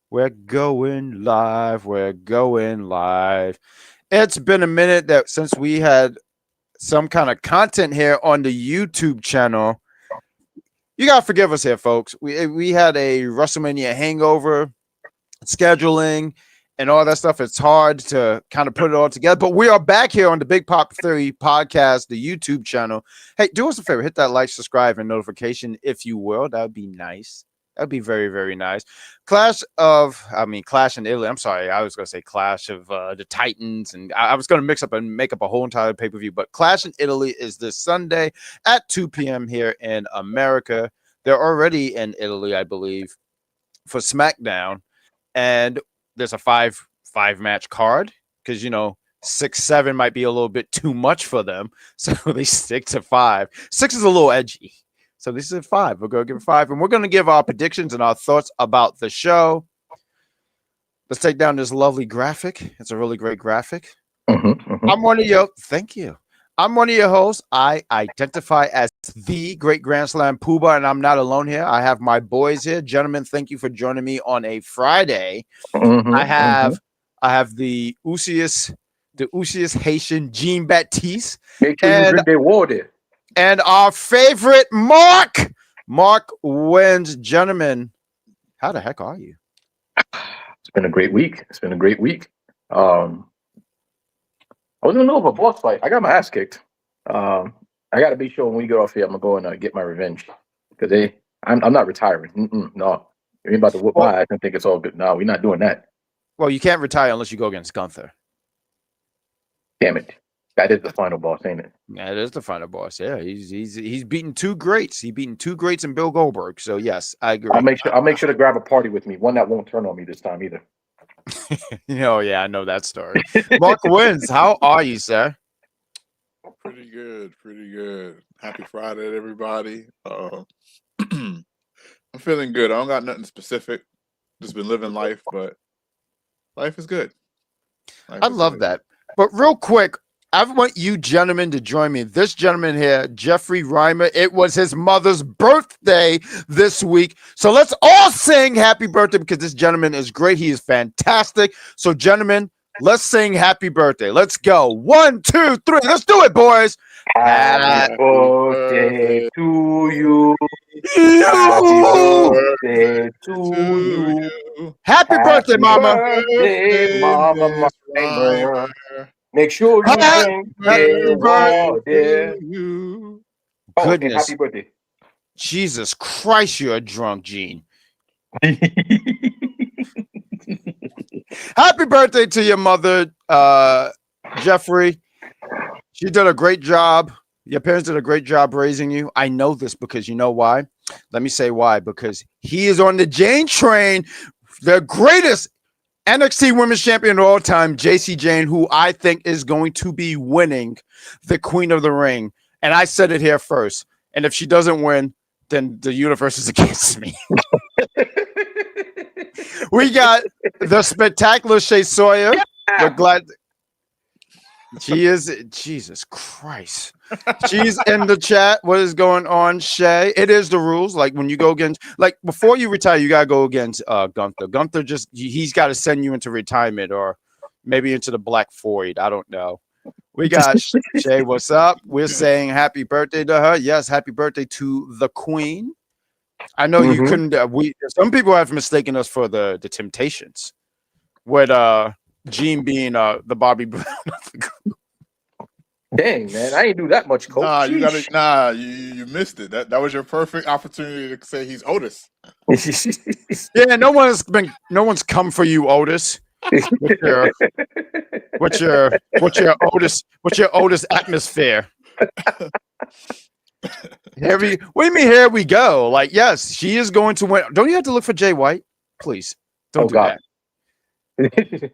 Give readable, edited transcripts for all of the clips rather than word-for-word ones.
We're going live. We're going live. It's been a minute that since we had some kind of content here on the YouTube channel. You gotta forgive us here, folks. We had a WrestleMania hangover, scheduling, and all that stuff. It's hard to kind of put it all together. But we are back here on the Big Pop Theory podcast, the YouTube channel. Hey, do us a favor, hit that like, subscribe, and notification if you will. That would be nice. That'd be very, very nice. Clash in Italy. I'm sorry. I was going to say Clash of the Titans. And I was going to mix up and make up a whole entire pay-per-view. But Clash in Italy is this Sunday at 2 p.m. here in America. They're already in Italy, I believe, for SmackDown. And there's a five match card because, 6-7 might be a little bit too much for them. So they stick to 5. 6 is a little edgy. So this is 5. We're going to give it 5. And we're going to give our predictions and our thoughts about the show. Let's take down this lovely graphic. It's a really great graphic. I'm one of your... Thank you. I'm one of your hosts. I identify as the Great Grand Slam Pooba, and I'm not alone here. I have my boys here. Gentlemen, thank you for joining me on a Friday. I have the Usius Haitian Jean Baptiste. Make sure you drink their water. And our favorite Mark wins. Gentlemen, how the heck are you? It's been a great week. I was in the middle of a boss fight. I got my ass kicked. I got to be sure when we get off here, I'm going to go and get my revenge. Because I'm not retiring. No. You ain't about to whoop my ass and think it's all good. No, we're not doing that. Well, you can't retire unless you go against Gunther. Damn it. That is the final boss, ain't it? Yeah, it is the final boss. Yeah, he's beaten 2 greats. He beaten 2 greats and Bill Goldberg. So yes, I agree. I'll make sure to grab a party with me. One that won't turn on me this time either. Yeah, I know that story. Mark wins. How are you, sir? Pretty good. Happy Friday, everybody. I'm feeling good. I don't got nothing specific. Just been living life, but life is good. I love that. But real quick, I want you gentlemen to join me. This gentleman here, Jeffrey Reimer, it was his mother's birthday this week. So let's all sing happy birthday because this gentleman is great. He is fantastic. So, gentlemen, let's sing happy birthday. Let's go. 1, 2, 3. Let's do it, boys. Happy birthday to you. Happy birthday to you. Happy birthday, Mama. Birthday, Mama. Make sure you drink their water. Goodness. Happy birthday. Jesus Christ, you're drunk, Gene. Happy birthday to your mother, Jeffrey. She did a great job. Your parents did a great job raising you. I know this because you know why? Let me say why. Because he is on the Jane train, the greatest NXT Women's Champion of all time, JC Jane, who I think is going to be winning the Queen of the Ring. And I said it here first. And if she doesn't win, then the universe is against me. We got the spectacular Shay Sawyer. We're glad she is. Jesus Christ. She's in the chat. What is going on, Shay? It is the rules. Like when you go against, like before you retire, you gotta go against Gunther. Gunther he's got to send you into retirement or maybe into the Black Void. I don't know. We got Shay. What's up? We're saying happy birthday to her. Yes, happy birthday to the Queen. I know you couldn't. Some people have mistaken us for the Temptations, with Gene being the Bobby Brown. Dang, man, I ain't do that much, Coach. You missed it. That was your perfect opportunity to say he's Otis. Yeah, no one's come for you, Otis. What's your Otis atmosphere? What do you mean? Here we go. Like, yes, she is going to win. Don't you have to look for Jay White? Please don't do that.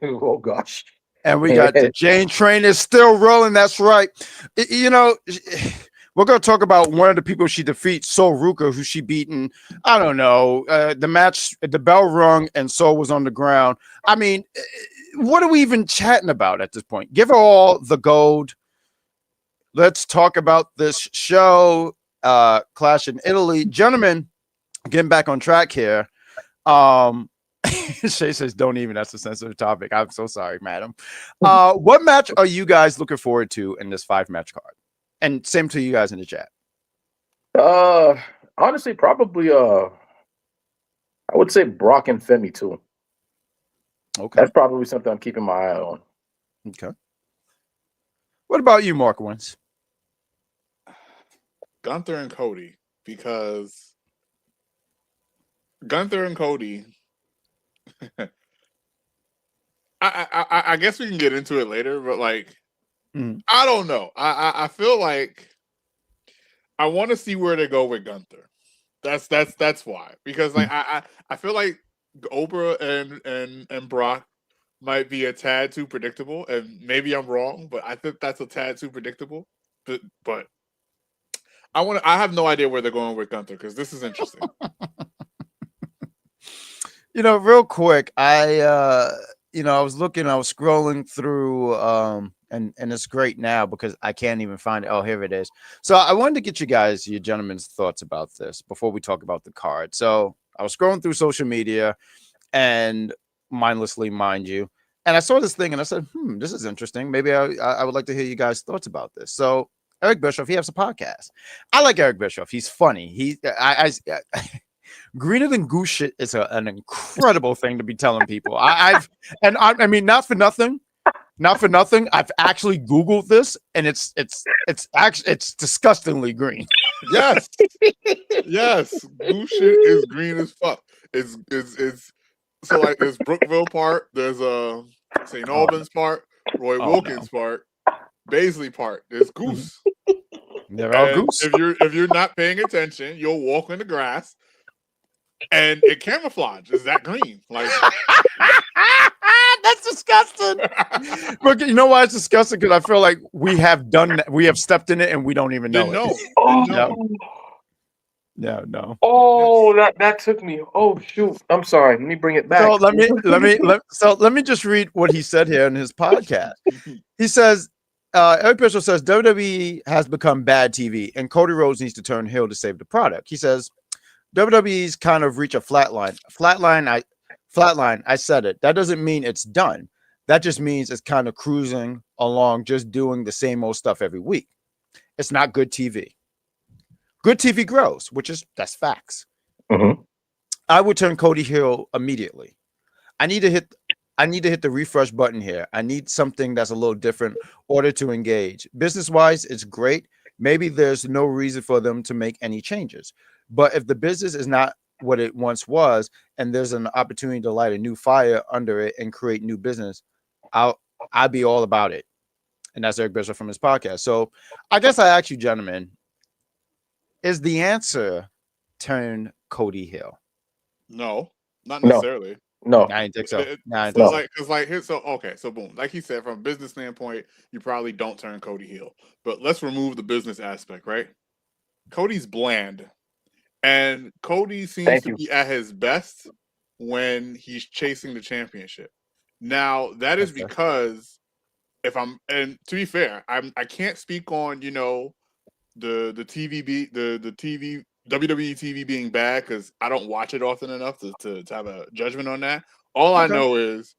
Oh gosh. And we got the Jane train is still rolling. That's right. We're going to talk about one of the people she defeats, Sol Ruka, who she beaten. I don't know. The match, the bell rung, and Sol was on the ground. I mean, what are we even chatting about at this point? Give her all the gold. Let's talk about this show, Clash in Italy. Gentlemen, getting back on track here. Shay says, "Don't even." That's a sensitive topic. I'm so sorry, madam. What match are you guys looking forward to in this 5-match card? And same to you guys in the chat. Honestly, probably I would say Brock and Femi too. Okay. That's probably something I'm keeping my eye on. Okay. What about you, Mark Wins? Gunther and Cody, because Gunther and Cody. I guess we can get into it later, but like, I don't know. I feel like I want to see where they go with Gunther. That's why, because like I feel like Oprah and Brock might be a tad too predictable, and maybe I'm wrong, but I think that's a tad too predictable. But I have no idea where they're going with Gunther, because this is interesting. Real quick, I was scrolling through, and it's great now because I can't even find it. Oh, here it is. So I wanted to get your gentlemen's thoughts about this before we talk about the card. So I was scrolling through social media and mindlessly, mind you, and I saw this thing and I said, this is interesting. Maybe I would like to hear you guys' thoughts about this. So Eric Bischoff, he has a podcast. I like Eric Bischoff. He's funny. Greener than goose shit is an incredible thing to be telling people. I mean, not for nothing. I've actually Googled this, and it's disgustingly green. Yes, yes, goose shit is green as fuck. It's so like there's Brookville part, there's St. Albans part, Roy Wilkins part, Baisley part. There's goose. They're all goose. If you're not paying attention, you'll walk in the grass. And it camouflage is that green. Like that's disgusting. But you know why it's disgusting? Because I feel like we have done that. We have stepped in it and we don't even know it. No. Oh, that took me. Oh shoot! I'm sorry. Let me bring it back. So let me just read what he said here in his podcast. He says, Eric Bischoff says WWE has become bad TV, and Cody Rhodes needs to turn heel to save the product. He says WWE's kind of reach a flatline. I said it. That doesn't mean it's done. That just means it's kind of cruising along, just doing the same old stuff every week. It's not good TV. Good TV grows, that's facts. Mm-hmm. I would turn Cody heel immediately. I need to hit the refresh button here. I need something that's a little different in order to engage. Business-wise, it's great. Maybe there's no reason for them to make any changes. But if the business is not what it once was, and there's an opportunity to light a new fire under it and create new business, I'll be all about it. And that's Eric Bischoff from his podcast. So I guess I ask you, gentlemen, is the answer turn Cody heel? No, not necessarily. No, I didn't think so. So boom, like he said, from a business standpoint, you probably don't turn Cody heel. But let's remove the business aspect, right? Cody's bland. And Cody seems to be at his best when he's chasing the championship. Now, that is because and to be fair, I can't speak on, the TV WWE TV being bad, because I don't watch it often enough to have a judgment on that. All I know is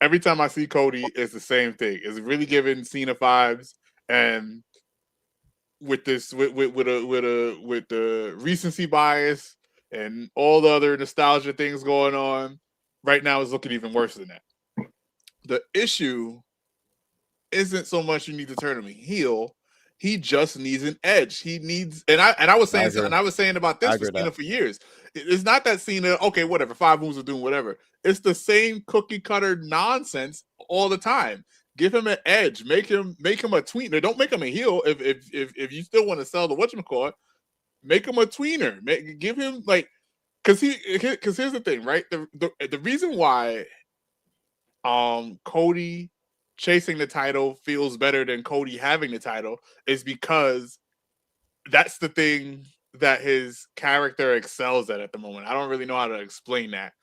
every time I see Cody, it's the same thing. It's really giving Cena vibes, and with the recency bias and all the other nostalgia things going on, right now is looking even worse than that. The issue isn't so much you need to turn him heel. He just needs an edge. He needs, and I was saying about this for Cena for years. It's not that Cena, okay, whatever, 5 moves of doom, whatever. It's the same cookie cutter nonsense all the time. Give him an edge. Make him a tweener. Don't make him a heel. If you still want to sell the whatchamacallit, make him a tweener. Give him because here's the thing, right? The reason why Cody chasing the title feels better than Cody having the title is because that's the thing that his character excels at the moment. I don't really know how to explain that.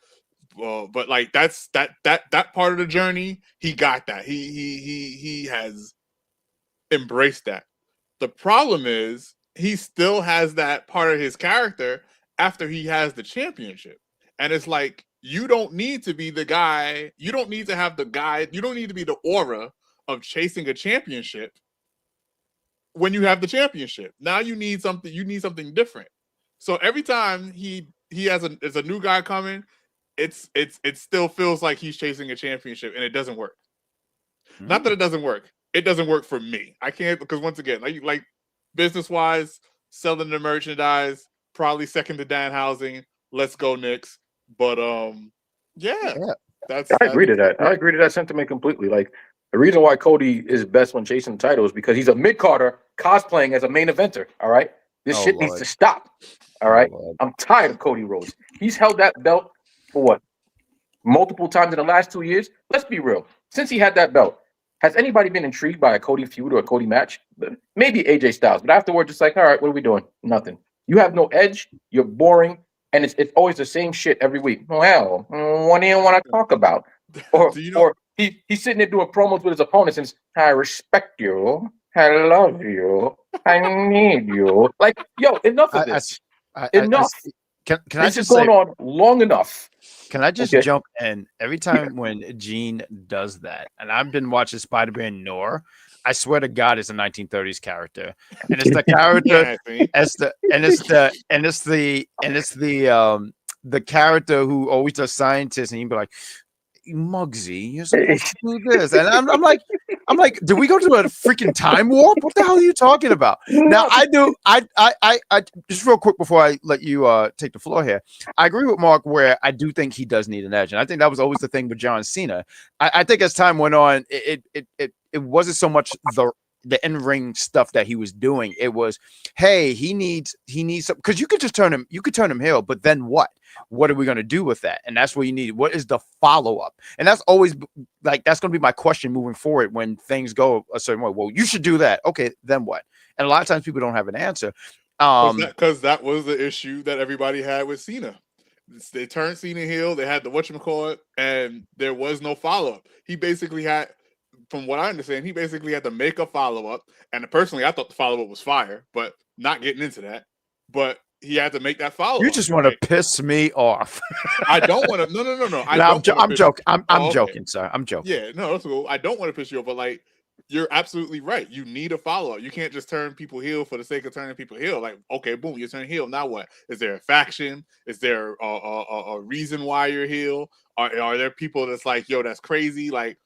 But like that's that part of the journey, he got that. He has embraced that. The problem is he still has that part of his character after he has the championship. And it's like, you don't need to be the guy. You don't need to have the guy. You don't need to be the aura of chasing a championship when you have the championship. Now you need something. You need something different. So every time he has a new guy coming, it still feels like he's chasing a championship, and it doesn't work. Not that it doesn't work. It doesn't work for me. I can't, because once again, like business wise, selling the merchandise, probably second to Danhausen. Let's go Knicks. But yeah. I agree to that. I agree to that sentiment completely. Like, the reason why Cody is best when chasing the title is because he's a mid-carder cosplaying as a main eventer. All right, this shit needs to stop. All right, I'm tired of Cody Rhodes. He's held that belt for what, multiple times in the last 2 years. Let's be real. Since he had that belt, has anybody been intrigued by a Cody feud or a Cody match? Maybe AJ Styles, but afterwards, it's like, all right, what are we doing? Nothing. You have no edge. You're boring. And it's always the same shit every week. Well, what do you want to talk about? Or he's sitting there doing promos with his opponents and says, I respect you. I love you. I need you. Like, yo, enough of this. Enough. Can I just say, going on long enough. Can I just jump in? Every time when Gene does that, and I've been watching Spider-Man Noir, I swear to God, it's a 1930s character, and it's the character, the character who always does scientists, and he'd be like, Muggsy, you're supposed to do this, and I'm like, did we go to a freaking time warp? What the hell are you talking about? Now I just real quick before I let you take the floor here. I agree with Mark where I do think he does need an edge, and I think that was always the thing with John Cena. I think as time went on, it wasn't so much the in-ring stuff that he was doing. It was, hey, he needs some, because you could turn him heel, but then what? What are we going to do with that? And that's what you need. What is the follow-up? And that's always like, that's going to be my question moving forward when things go a certain way. Well, you should do that. Okay, then what? And a lot of times people don't have an answer. Because that was the issue that everybody had with Cena. They turned Cena heel. They had the whatchamacallit, and there was no follow-up. He basically had, from what I understand, he basically had to make a follow-up. And personally, I thought the follow-up was fire, but not getting into that. But he had to make that follow-up. You just want to piss me off. I don't want to. No. I'm joking. I'm joking, sir. I'm joking. Yeah, no, that's cool. I don't want to piss you off, but like, you're absolutely right. You need a follow-up. You can't just turn people heel for the sake of turning people heel. Like, okay, boom, you turn heel. Now what? Is there a faction? Is there a reason why you're heel? Are there people that's like, yo, that's crazy? Like,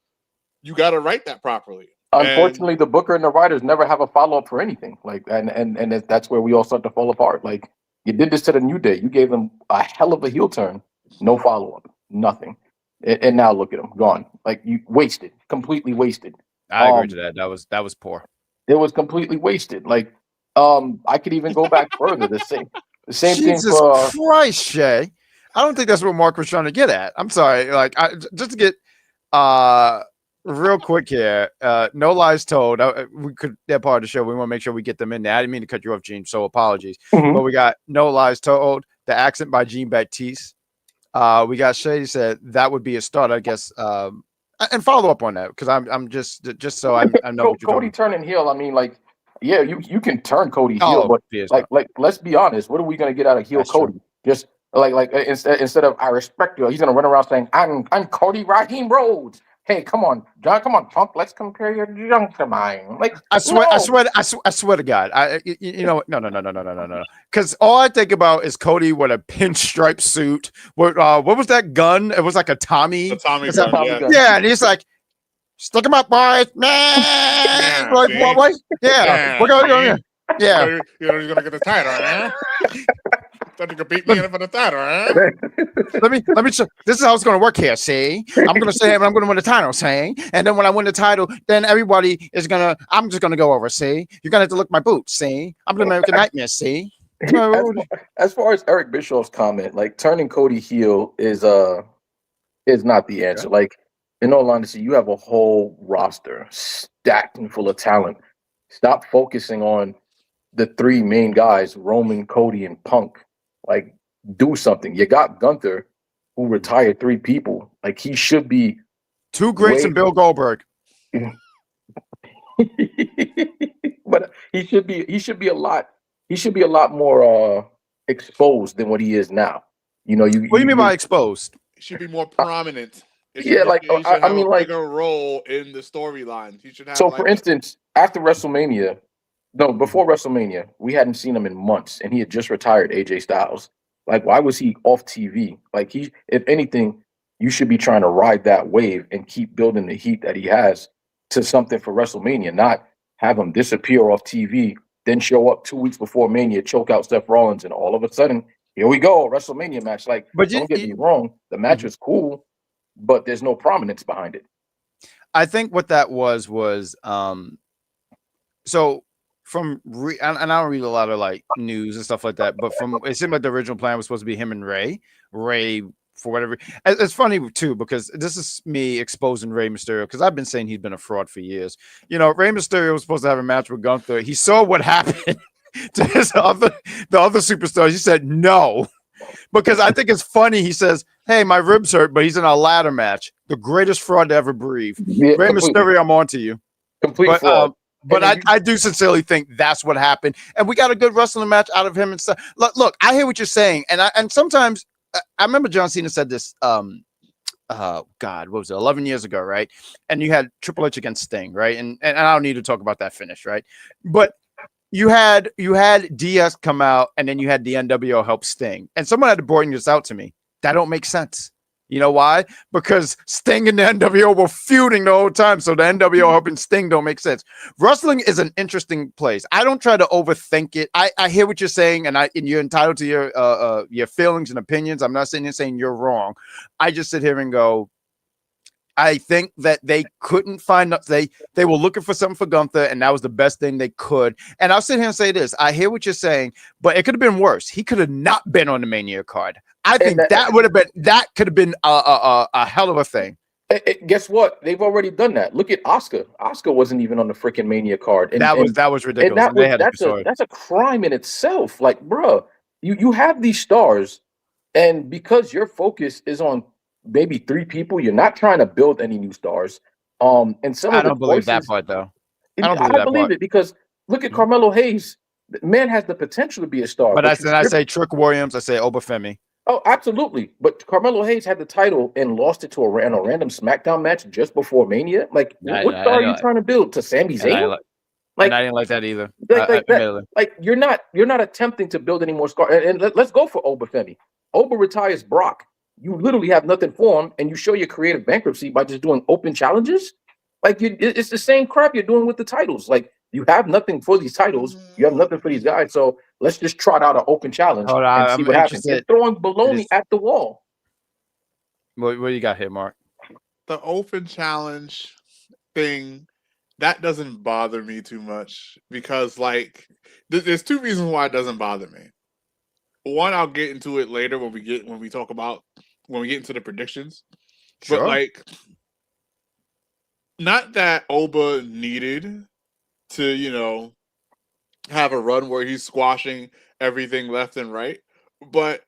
you got to write that properly. Unfortunately, the booker and the writers never have a follow-up for anything. Like, and that's where we all start to fall apart. Like, you did this to the New Day. You gave them a hell of a heel turn. No follow-up. Nothing. And now look at them. Gone. Like, you wasted. Completely wasted. I agree to that. That was poor. It was completely wasted. Like, I could even go back further. The same Jesus thing for Christ, Shay. I don't think that's what Mark was trying to get at. I'm sorry. Like, just to get real quick here. No Lies Told. They're part of the show. We want to make sure we get them in there. I didn't mean to cut you off, Gene, so apologies. But we got No Lies Told, The Accent by Jean Baptiste. We got Shady said that would be a start, I guess. And follow up on that, because I'm just so I know what you're Cody turning heel. I mean, like, yeah, you can turn Cody heel, but like let's be honest. What are we gonna get out of heel Cody? True. Just like instead of I respect you, he's gonna run around saying I'm Cody Raheem Rhodes. Hey, come on, John. Come on, punk. Let's compare your junk to mine. Like, I swear to God. No. Because all I think about is Cody with a pinstripe suit. What was that gun? It was like a Tommy. A Tommy gun. Yeah, and he's like, stick him up, boys. Man, like what? Yeah, we're going. Yeah, he's gonna get the title, huh? Thought you could beat me in for the title, huh? Let me show. This is how it's going to work here. See, I'm going to say I'm going to win the title. See, and then when I win the title, then everybody is gonna. I'm just going to go over. See, you're going to have to look my boots. See, I'm going to make a nightmare. See. As far as Eric Bischoff's comment, like turning Cody heel is not the answer. Like, in all honesty, you have a whole roster stacked and full of talent. Stop focusing on the three main guys, Roman, Cody, and Punk. Like, do something. You got Gunther, who retired 3 people. Like, he should be 2 greats and Bill Goldberg. But he should be a lot more exposed than what he is now. You know, What do you mean by exposed? It should be more prominent. It Yeah, should, like he should I have mean, a like, bigger role in the storyline. He should have so like for instance, after WrestleMania, no, before WrestleMania, we hadn't seen him in months, and he had just retired AJ Styles. Like, why was he off TV? Like, if anything, you should be trying to ride that wave and keep building the heat that he has to something for WrestleMania, not have him disappear off TV, then show up 2 weeks before Mania, choke out Seth Rollins, and all of a sudden, here we go, WrestleMania match. Like, But don't get me wrong, the match is cool, but there's no prominence behind it. I think what that was so from and I don't read a lot of like news and stuff like that, but from it seemed like the original plan was supposed to be him and Ray. For whatever, it's funny too because this is me exposing Rey Mysterio because I've been saying he's been a fraud for years. You know, Rey Mysterio was supposed to have a match with Gunther. He saw what happened to the other superstars. He said no. Because I think it's funny. He says, "Hey, my ribs hurt," but he's in a ladder match. The greatest fraud to ever breathe. Yeah, Rey Mysterio, I'm on to you. Complete fraud. But I do sincerely think that's what happened, and we got a good wrestling match out of him and stuff. Look, I hear what you're saying, and sometimes I remember John Cena said this. God, what was it? 11 years ago, right? And you had Triple H against Sting, right? And I don't need to talk about that finish, right? But you had DS come out, and then you had the NWO help Sting, and someone had to point this out to me. That don't make sense. You know why? Because Sting and the NWO were feuding the whole time, so the NWO helping Sting don't make sense. Wrestling is an interesting place. I don't try to overthink it. I hear what you're saying, and you're entitled to your feelings and opinions. I'm not sitting here saying you're wrong. I just sit here and go, I think that they couldn't find they were looking for something for Gunther, and that was the best thing they could. And I'll sit here and say this: I hear what you're saying, but it could have been worse. He could have not been on the Mania card. I think that could have been a hell of a thing. Guess what? They've already done that. Look at Oscar. Oscar wasn't even on the freaking Mania card. And that was ridiculous. That's a crime in itself. Like, bro, you have these stars, and because your focus is on maybe 3 people, you're not trying to build any new stars. And some I of the don't believe choices, that part though. I believe it because look at Carmelo Hayes. The man has the potential to be a star. But I say Trick Williams. I say Obafemi. Oh, absolutely. But Carmelo Hayes had the title and lost it to a random SmackDown match just before Mania. Like, what star are you trying to build? To Sami Zayn? Like, I didn't like that either. Like you're not attempting to build any more stars. And let's go for Obafemi. Oba retires Brock. You literally have nothing for him, and you show your creative bankruptcy by just doing open challenges. Like it's the same crap you're doing with the titles. Like you have nothing for these titles, you have nothing for these guys. So let's just trot out an open challenge and see what happens. You're throwing baloney at the wall. What do you got here, Mark? The open challenge thing that doesn't bother me too much because, like, there's 2 reasons why it doesn't bother me. One, I'll get into it later when we get into the predictions. Sure. But like, not that Oba needed to, have a run where he's squashing everything left and right, but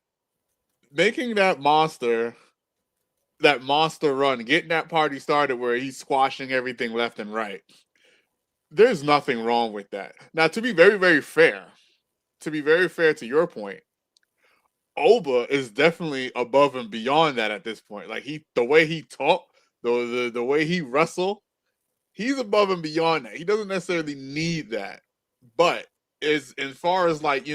making that monster run, getting that party started where he's squashing everything left and right. There's nothing wrong with that. Now, to be very, very fair, to your point, Oba is definitely above and beyond that at this point. Like the way he talk, the way he wrestle, he's above and beyond that. He doesn't necessarily need that. But as far as like,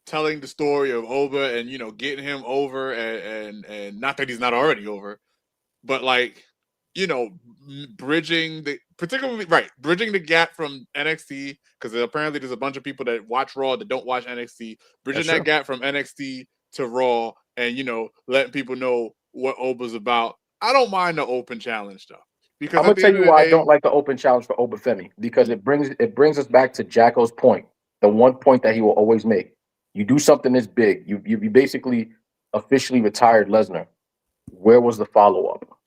telling the story of Oba and getting him over and not that he's not already over, but like, bridging the gap from NXT, because apparently there's a bunch of people that watch Raw that don't watch NXT, bridging that gap from NXT to Raw and letting people know what Oba's about. I don't mind the open challenge stuff. Because I'm gonna tell you why I don't like the open challenge for Obafemi, because it brings us back to Jacko's point, the one point that he will always make. You do something this big, you basically officially retired Lesnar. Where was the follow up?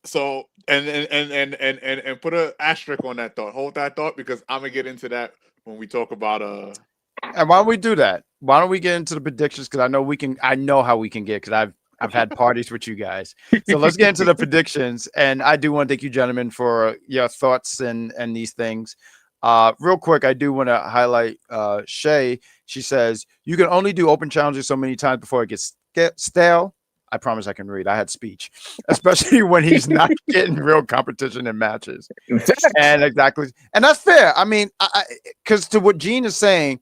So and put an asterisk on that thought. Hold that thought because I'm gonna get into that when we talk about And why don't we do that? Why don't we get into the predictions? Because I know how we can get, because I've had parties with you guys. So let's get into the predictions. And I do want to thank you, gentlemen, for your thoughts and these things. Real quick, I do want to highlight Shay. She says you can only do open challenges so many times before it gets stale. I promise I can read. I had speech, especially when he's not getting real competition in matches. And and that's fair. I mean, because to what Gene is saying,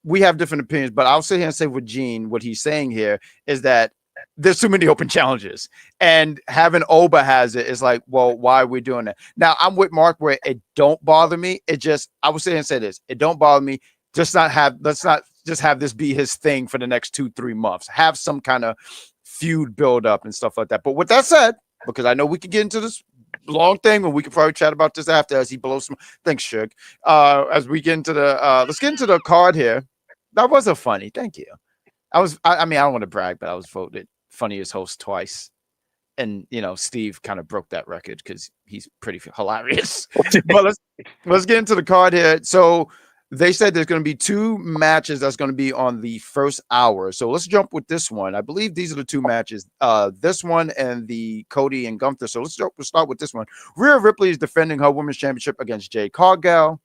we have different opinions, but I'll sit here and say with Gene, what he's saying here is that there's too many open challenges, and having Oba has it is like, well, why are we doing that? Now I'm with Mark where it don't bother me. It just, I would sit here and say this, it don't bother me. Let's not just have this be his thing for the next 2-3 months. Have some kind of feud build up and stuff like that. But with that said, because I know we could get into this long thing, and we could probably chat about this after as he blows some. Thanks, Suge. As we get into the let's get into the card here. That was a funny. Thank you. I mean, I don't want to brag, but I was voted funniest host twice. And Steve kind of broke that record because he's pretty hilarious. But let's get into the card here. So they said there's going to be 2 matches that's going to be on the first hour. So let's jump with this one. I believe these are the 2 matches. This one and the Cody and Gunther. So we'll start with this one. Rhea Ripley is defending her women's championship against Jade Cargill.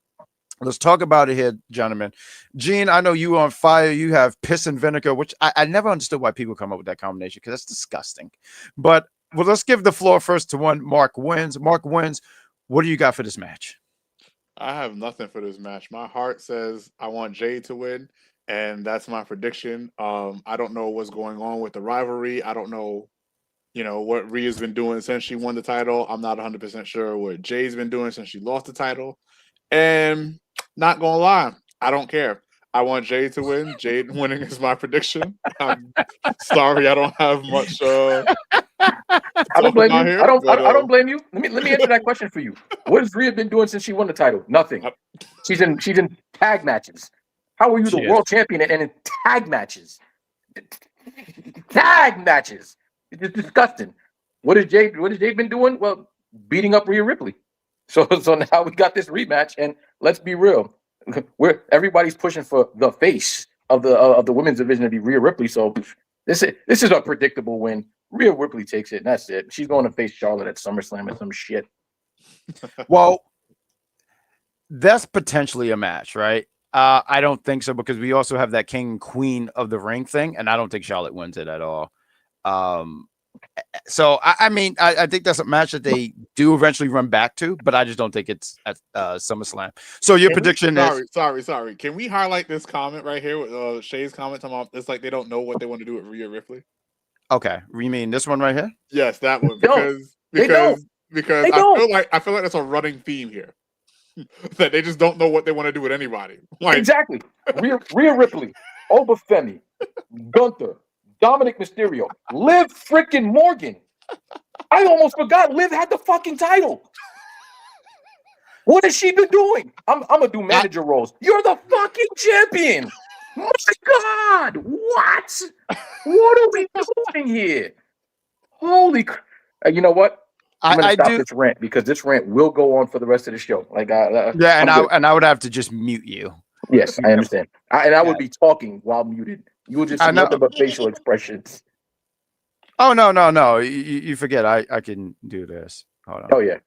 Let's talk about it here, gentlemen. Gene, I know you on fire. You have piss and vinegar, which I never understood why people come up with that combination because that's disgusting. But let's give the floor first to one. Mark wins. Mark wins. What do you got for this match? I have nothing for this match. My heart says I want Jade to win, and that's my prediction. I don't know what's going on with the rivalry. I don't know, what Rhea's been doing since she won the title. I'm not 100% sure what Jade's been doing since she lost the title. And not gonna lie, I don't care. I want Jade to win. Jade winning is my prediction. I'm sorry, I don't have much. I don't blame you. I don't blame you. Let me answer that question for you. What has Rhea been doing since she won the title? Nothing. She's in tag matches. How are you the world champion and in tag matches? Tag matches. It's just disgusting. What has Jade been doing? Well, beating up Rhea Ripley. So now we got this rematch, and let's be real. Everybody's pushing for the face of the women's division to be Rhea Ripley. So this is a predictable win. Rhea Ripley takes it, and that's it. She's going to face Charlotte at SummerSlam or some shit. Well, that's potentially a match, right? I don't think so because we also have that king and queen of the ring thing, and I don't think Charlotte wins it at all. So I mean, I think that's a match that they do eventually run back to, but I just don't think it's at SummerSlam. So your prediction is sorry. Can we highlight this comment right here with Shay's comment? It's like they don't know what they want to do with Rhea Ripley. Okay, you mean this one right here? Yes, that one. Because I feel like that's a running theme here. That they just don't know what they want to do with anybody. Exactly. Rhea Ripley, Obafemi, Gunther, Dominic Mysterio, Liv freaking Morgan. I almost forgot Liv had the fucking title. What has she been doing? I'm gonna do manager roles. You're the fucking champion. My God, what? What are we doing here? Holy crap. You know what? I'm gonna stop this rant because this rant will go on for the rest of the show. I would have to just mute you. Yes, I understand. I would be talking while muted. You will just see nothing but facial expressions. Oh no! You forget I can do this. Hold on. Oh yeah.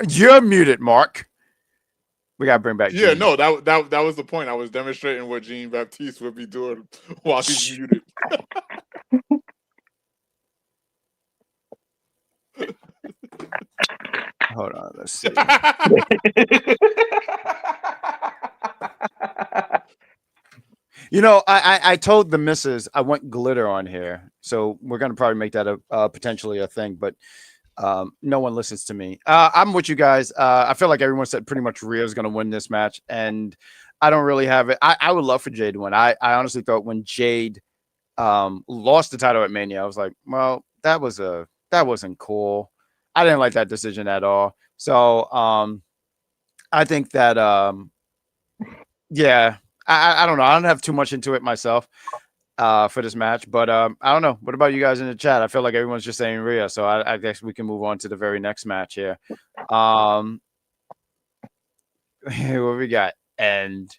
You're muted, Mark. We gotta bring back. Yeah, Gene. no, that was the point. I was demonstrating what Jean Baptiste would be doing while he's muted. Hold on, let's see. I told the missus I want glitter on here, so we're gonna probably make that a potentially a thing, but no one listens to me. I'm with you guys. I feel like everyone said pretty much Rhea's gonna win this match, and I don't really have it. I would love for Jade to win. I honestly thought when Jade lost the title at Mania, I was like, well, that wasn't cool. I didn't like that decision at all. So I think that I don't know. I don't have too much into it myself for this match, but I don't know. What about you guys in the chat? I feel like everyone's just saying Rhea, so I guess we can move on to the very next match here. What we got? And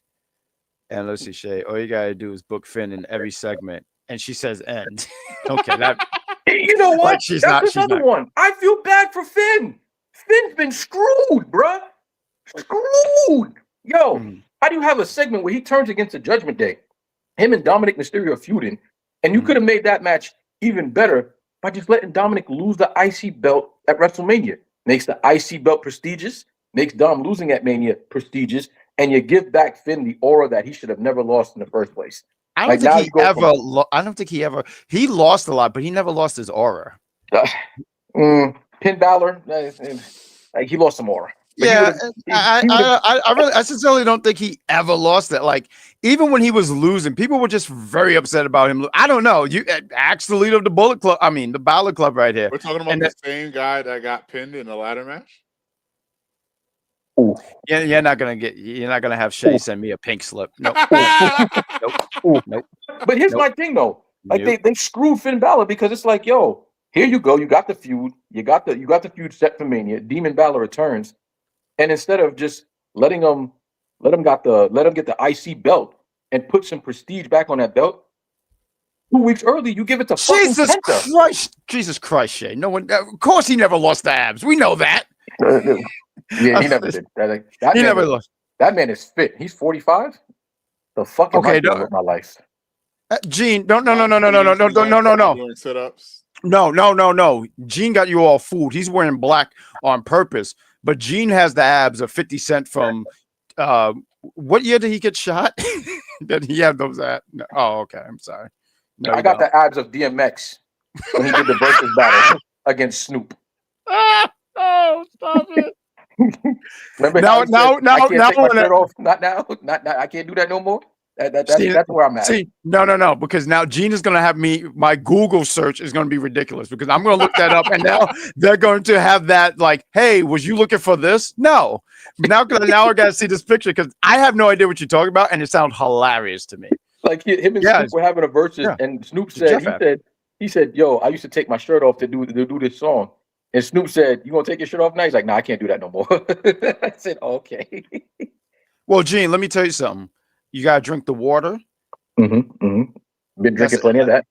let's see, Shay. All you gotta do is book Finn in every segment, and she says end. Okay, that. You know what? Like she's not. One. I feel bad for Finn. Finn's been screwed, bruh. Screwed. Yo, how do you have a segment where he turns against the Judgment Day? Him and Dominic Mysterio are feuding, and you could have made that match even better by just letting Dominic lose the IC belt at WrestleMania. Makes the IC belt prestigious, makes Dom losing at Mania prestigious, and you give back Finn the aura that he should have never lost in the first place. I don't think he ever. I don't think he ever. He lost a lot, but he never lost his aura. Finn Balor, like he lost some aura. But yeah, I sincerely don't think he ever lost it. Like even when he was losing, people were just very upset about him. I don't know. You ask the leader of the Bullet Club. I mean, the Balor Club right here. We're talking about the same guy that got pinned in the ladder match. Ooh. Yeah, you're not gonna have Shay send me a pink slip. Nope. Nope. But here's my thing though. Like they screwed Finn Balor because it's like, yo, here you go. You got the feud. You got the feud set for Mania. Demon Balor returns. And instead of just letting him get the IC belt and put some prestige back on that belt, 2 weeks early you give it to Jesus Christ, Jesus Christ, Shay. No one, of course, he never lost the abs. We know that. Yeah, he never did. He never lost. That man is fit. He's 45. The fuck am I doing with my life? Gene, no. Doing sit-ups. No. Gene got you all fooled. He's wearing black on purpose. But Gene has the abs of 50 Cent from what year did he get shot? Did he have those abs? No. Oh, okay. I'm sorry. No, I got the abs of DMX when he did the versus battle against Snoop. Oh, stop it. Remember now, Not now. I can't do that no more. That's where I'm at. See, no, because now Gene is going to have my Google search is going to be ridiculous because I'm going to look that up and now they're going to have that like, hey, was you looking for this? No. Now I got to see this picture because I have no idea what you're talking about and it sounds hilarious to me. Like him and Snoop were having a versus and Snoop he said, yo, I used to take my shirt off to do this song. And Snoop said, you going to take your shirt off now? He's like, nah, I can't do that no more. I said, okay. Well, Gene, let me tell you something. You got to drink the water. Been drinking plenty of that.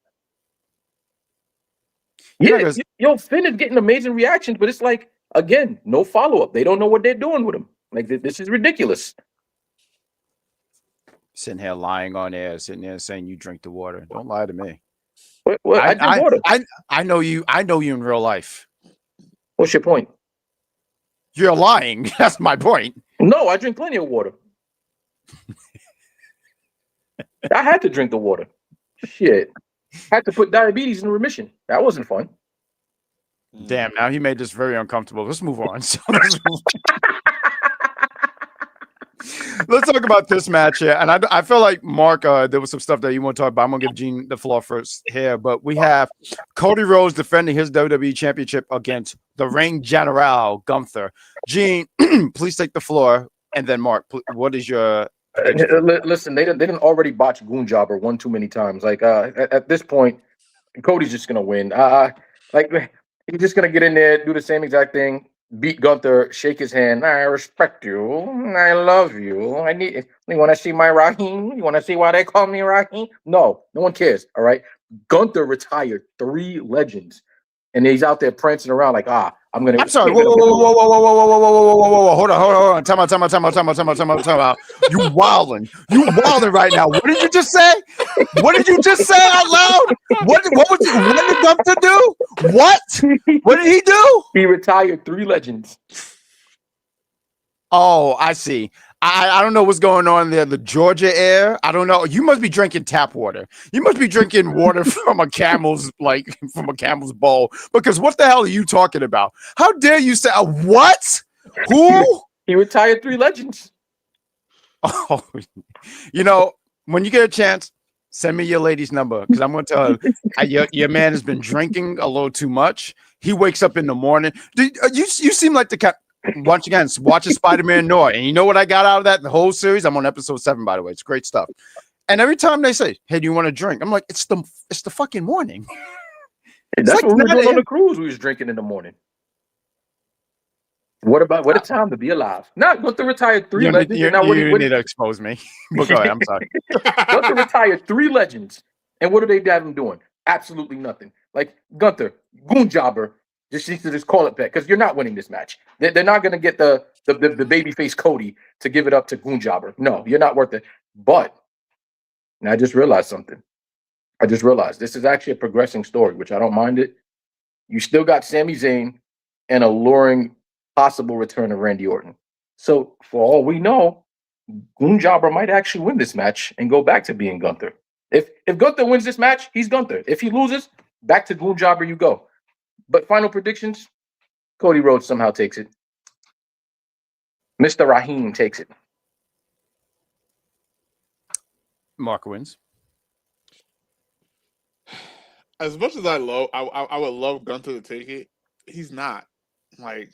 Yeah, yo, Finn is getting amazing reactions, but it's like, again, no follow-up. They don't know what they're doing with him. Like, this is ridiculous. Sitting here lying on air, sitting there saying you drink the water. Don't lie to me. What? I drink water. I know you. I know you in real life. What's your point? You're lying. That's my point. No, I drink plenty of water. I had to drink the water. Shit. I had to put diabetes in remission. That wasn't fun. Damn, now he made this very uncomfortable. Let's move on. Let's talk about this match here. And I feel like, Mark, there was some stuff that you want to talk about. I'm going to give Gene the floor first here. But we have Cody Rhodes defending his WWE Championship against the Ring General, Gunther. Gene, please take the floor. And then, Mark, what is your... Listen, they didn't already botch Goon Jobber one too many times. Like, at this point, Cody's just going to win. Like, he's just going to get in there, do the same exact thing. Beat Gunther, shake his hand. I respect you. I love you. You want to see my Raheem? You want to see why they call me Raheem? No one cares. All right. Gunther retired 3 legends, and he's out there prancing around like, I'm sorry. Whoa. Hold on. Time out. You wilding right now. What did you just say? What did you just say out loud? What did Gunther do? What did he do? He retired 3 legends. Oh, I see. I don't know what's going on there. The Georgia air. I don't know. You must be drinking tap water. You must be drinking water from a camel's bowl. Because what the hell are you talking about? How dare you say what? Who? He retired 3 legends. Oh, when you get a chance, send me your lady's number because I'm going to tell her your man has been drinking a little too much. He wakes up in the morning. You seem like the kind. Once again, watching Spider-Man Noir, and you know what I got out of that? The whole series. I'm on episode 7, by the way. It's great stuff. And every time they say, "Hey, do you want to drink?" I'm like, "It's the fucking morning." That's what we were doing on the cruise. We was drinking in the morning. What a time to be alive? Not Gunther retired 3 legends. You need to expose me. But go ahead. I'm sorry. Gunther retired 3 legends, and what do they have him doing? Absolutely nothing. Like Gunther, Goon Jobber, Just needs to just call it back because you're not winning this match. They're not going to get the babyface Cody to give it up to Goonjobber. No, you're not worth it. But now I just realized something. I just realized this is actually a progressing story, which I don't mind it. You still got Sami Zayn and a luring possible return of Randy Orton. So for all we know, Goonjobber might actually win this match and go back to being Gunther. If Gunther wins this match, he's Gunther. If he loses, back to Goonjobber you go. But final predictions, Cody Rhodes somehow takes it. Mr. Raheem takes it. Mark wins. As much as I would love Gunther to take it, he's not. Like,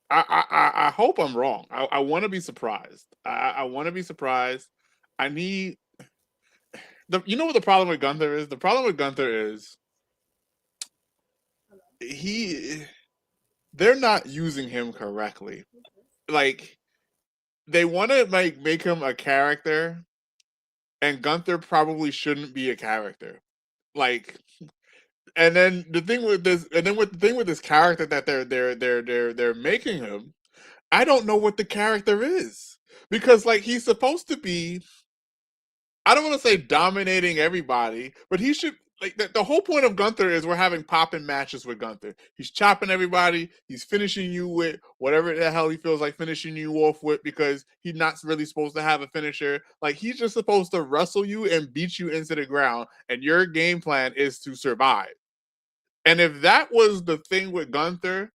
I hope I'm wrong. I want to be surprised. I want to be surprised. I need you know what the problem with Gunther is? The problem with Gunther is they're not using him correctly. Like, they want to make him a character, and Gunther probably shouldn't be a character. Like, and then the thing with this character that they're making him, I don't know what the character is, because like he's supposed to be, I don't want to say dominating everybody, but he should, like, the whole point of Gunther is we're having popping matches with Gunther. He's chopping everybody. He's finishing you with whatever the hell he feels like finishing you off with, because he's not really supposed to have a finisher. Like, he's just supposed to wrestle you and beat you into the ground, and your game plan is to survive. And if that was the thing with Gunther,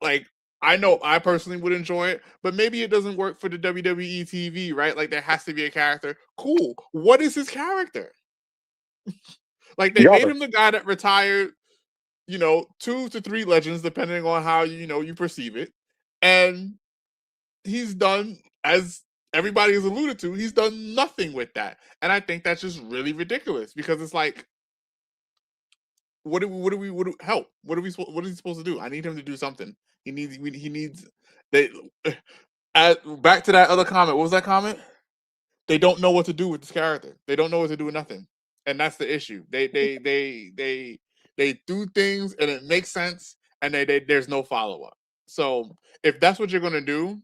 like, I know I personally would enjoy it, but maybe it doesn't work for the WWE TV, right? Like, there has to be a character. Cool. What is his character? Like, they made him the guy that retired, 2 to 3 legends, depending on how you perceive it. And he's done, as everybody has alluded to, he's done nothing with that. And I think that's just really ridiculous, because it's like, what is he supposed to do? I need him to do something. He needs back to that other comment. What was that comment? They don't know what to do with this character. They don't know what to do with nothing. And that's the issue. They do things and it makes sense, and there's no follow-up. So if that's what you're gonna do,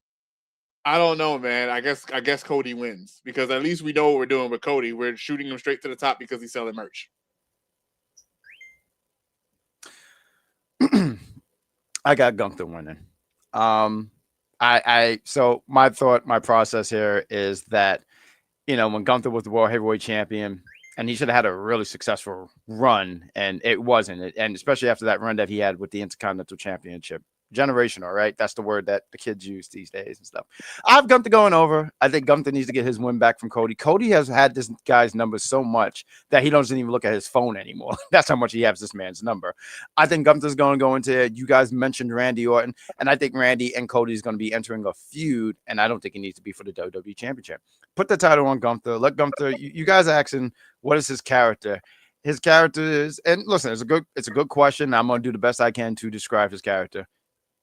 I don't know, man. I guess Cody wins, because at least we know what we're doing with Cody. We're shooting him straight to the top because he's selling merch. I got Gunther winning. So my process here is that, when Gunther was the World Heavyweight Champion, and he should have had a really successful run, and it wasn't. And especially after that run that he had with the Intercontinental Championship. Generational, right? That's the word that the kids use these days and stuff. I have Gunther going over. I think Gunther needs to get his win back from Cody. Cody has had this guy's number so much that he doesn't even look at his phone anymore. That's how much he has this man's number. I think Gunther's going to go into it. You guys mentioned Randy Orton, and I think Randy and Cody is going to be entering a feud, and I don't think it needs to be for the WWE Championship. Put the title on Gunther. Let Gunther. You guys are asking, what is his character? His character is, and listen, it's a good question. I'm going to do the best I can to describe his character.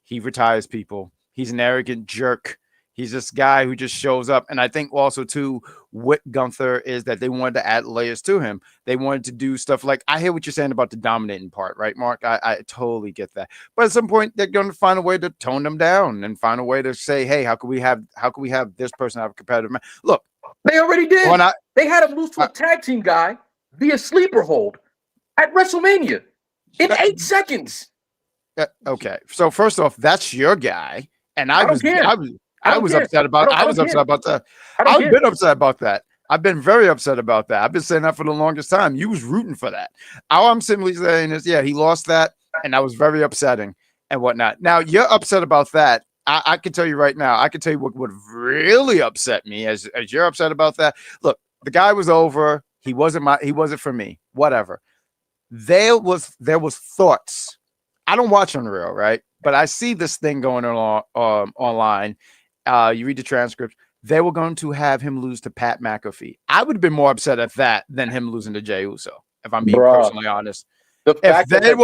He retires people. He's an arrogant jerk. He's this guy who just shows up. And I think also, too, with Gunther is that they wanted to add layers to him. They wanted to do stuff like, I hear what you're saying about the dominating part, right, Mark? I totally get that. But at some point, they're going to find a way to tone them down and find a way to say, hey, how can we have this person have a competitive match? Look. They already did. They had him lose to a tag team guy via sleeper hold at WrestleMania in 8 seconds. Okay, so first off, that's your guy, and I was upset about that. I've been upset about that. I've been very upset about that. I've been saying that for the longest time. You was rooting for that. All I'm simply saying is, yeah, he lost that, and that was very upsetting and whatnot. Now you're upset about that. I can tell you right now. I can tell you what would really upset me as you're upset about that. Look, the guy was over. He wasn't for me. Whatever. There was thoughts. I don't watch Unreal, right? But I see this thing going on online. You read the transcript. They were going to have him lose to Pat McAfee. I would have been more upset at that than him losing to Jey Uso, if I'm being personally honest. The fact that there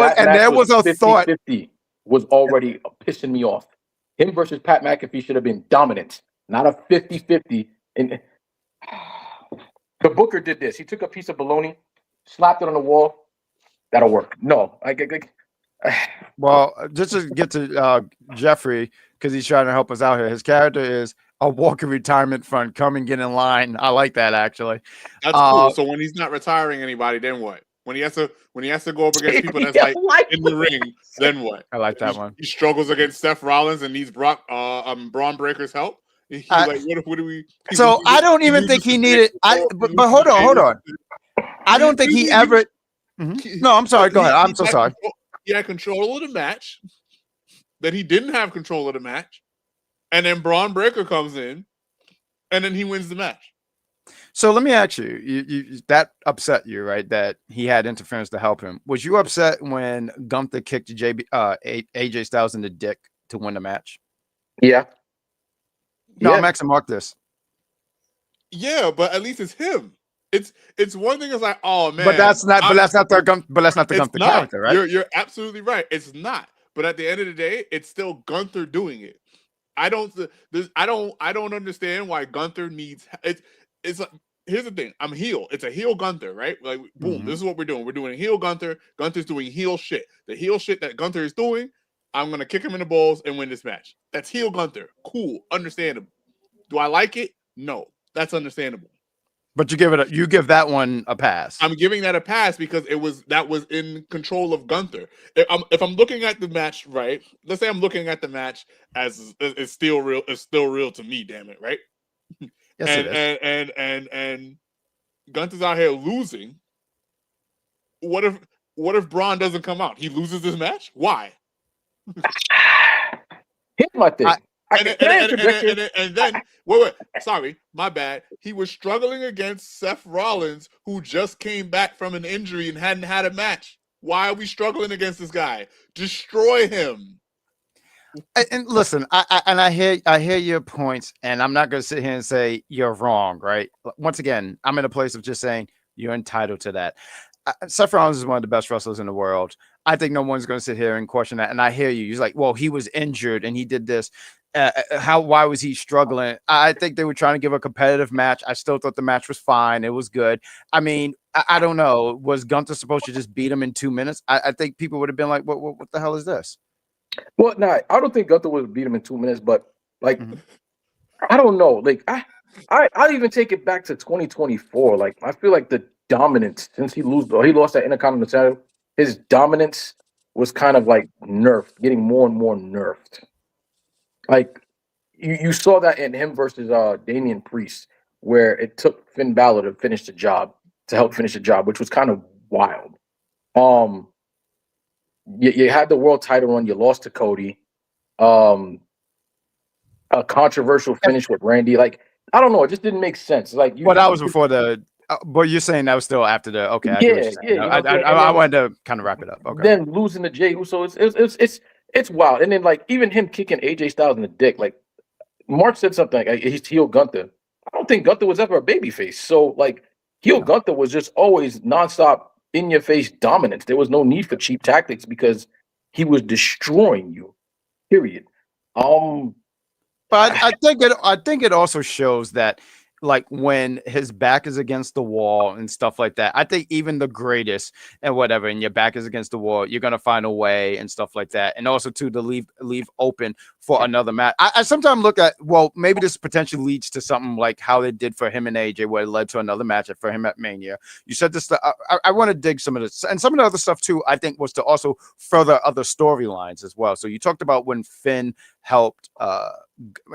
was a 50-50 was already pissing me off. Him versus Pat McAfee should have been dominant, not a 50-50. And the Booker did this. He took a piece of bologna, slapped it on the wall. That'll work. No, Well, just to get to Jeffrey, because he's trying to help us out here. His character is a walking retirement fund. Come and get in line. I like that actually. That's cool. So when he's not retiring anybody, then what? When he has to go up against people that's like in the ring, then what? I like that one. He struggles against Seth Rollins and needs Braun Breaker's help. He's like, what do we? So I don't even think he needed. But hold on. I don't think he ever. No, I'm sorry. Go ahead. I'm so sorry. He had control of the match. Then he didn't have control of the match, and then Braun Breaker comes in, and then he wins the match. So let me ask you, that upset you, right? That he had interference to help him. Was you upset when Gunther kicked AJ Styles in the dick to win the match? Yeah. No, I'm actually mark this. Yeah, but at least it's him. It's one thing. It's like, oh man, but that's not the Gunther character, right? You're absolutely right. It's not. But at the end of the day, it's still Gunther doing it. I don't understand why Gunther needs. It's like, here's the thing. I'm heel. It's a heel Gunther, right? Like, boom. This is what we're doing. We're doing a heel Gunther. Gunther's doing heel shit. The heel shit that Gunther is doing, I'm gonna kick him in the balls and win this match. That's heel Gunther. Cool, understandable. Do I like it? No, that's understandable. But you give that one a pass. I'm giving that a pass because that was in control of Gunther. If I'm looking at the match, right? Let's say I'm looking at the match as it's still real. It's still real to me. Damn it, right? Yes, it is. And Gunther's out here losing. What if Braun doesn't come out? He loses this match. Why? Here's my thing. And then wait, sorry, my bad. He was struggling against Seth Rollins, who just came back from an injury and hadn't had a match. Why are we struggling against this guy? Destroy him. And listen, I hear your points, and I'm not going to sit here and say you're wrong, right? Once again, I'm in a place of just saying you're entitled to that. Seth Rollins is one of the best wrestlers in the world. I think no one's going to sit here and question that. And I hear you. He's like, well, he was injured and he did this. Why was he struggling? I think they were trying to give a competitive match. I still thought the match was fine. It was good. I mean, I don't know. Was Gunther supposed to just beat him in 2 minutes? I think people would have been like, what the hell is this? Well, no, I don't think Gunther would beat him in 2 minutes, but like, I don't know. Like, I even take it back to 2024. Like, I feel like the dominance since he lost that Intercontinental title, his dominance was kind of like nerfed, getting more and more nerfed. Like, you saw that in him versus Damian Priest, where it took Finn Balor to help finish the job, which was kind of wild. You had the world title run, you lost to Cody. A controversial finish with Randy. Like, I don't know, it just didn't make sense. Like, that was before the. But you're saying that was still after the. Okay, I wanted to kind of wrap it up. Okay. Then losing to Jade Uso, it's wild. And then like even him kicking AJ Styles in the dick. Like Mark said something like he's heel Gunther. I don't think Gunther was ever a babyface. So like heel Gunther was just always nonstop in your face dominance. There was no need for cheap tactics because he was destroying you. Period. But I think it also shows that, like, when his back is against the wall and stuff like that, I think even the greatest and whatever, and your back is against the wall, you're gonna find a way and stuff like that. And also to leave open for another match. I sometimes look at, well, maybe this potentially leads to something like how they did for him and AJ, where it led to another match for him at Mania. You said this. I want to dig some of this and some of the other stuff too. I think was to also further other storylines as well. So you talked about when Finn helped.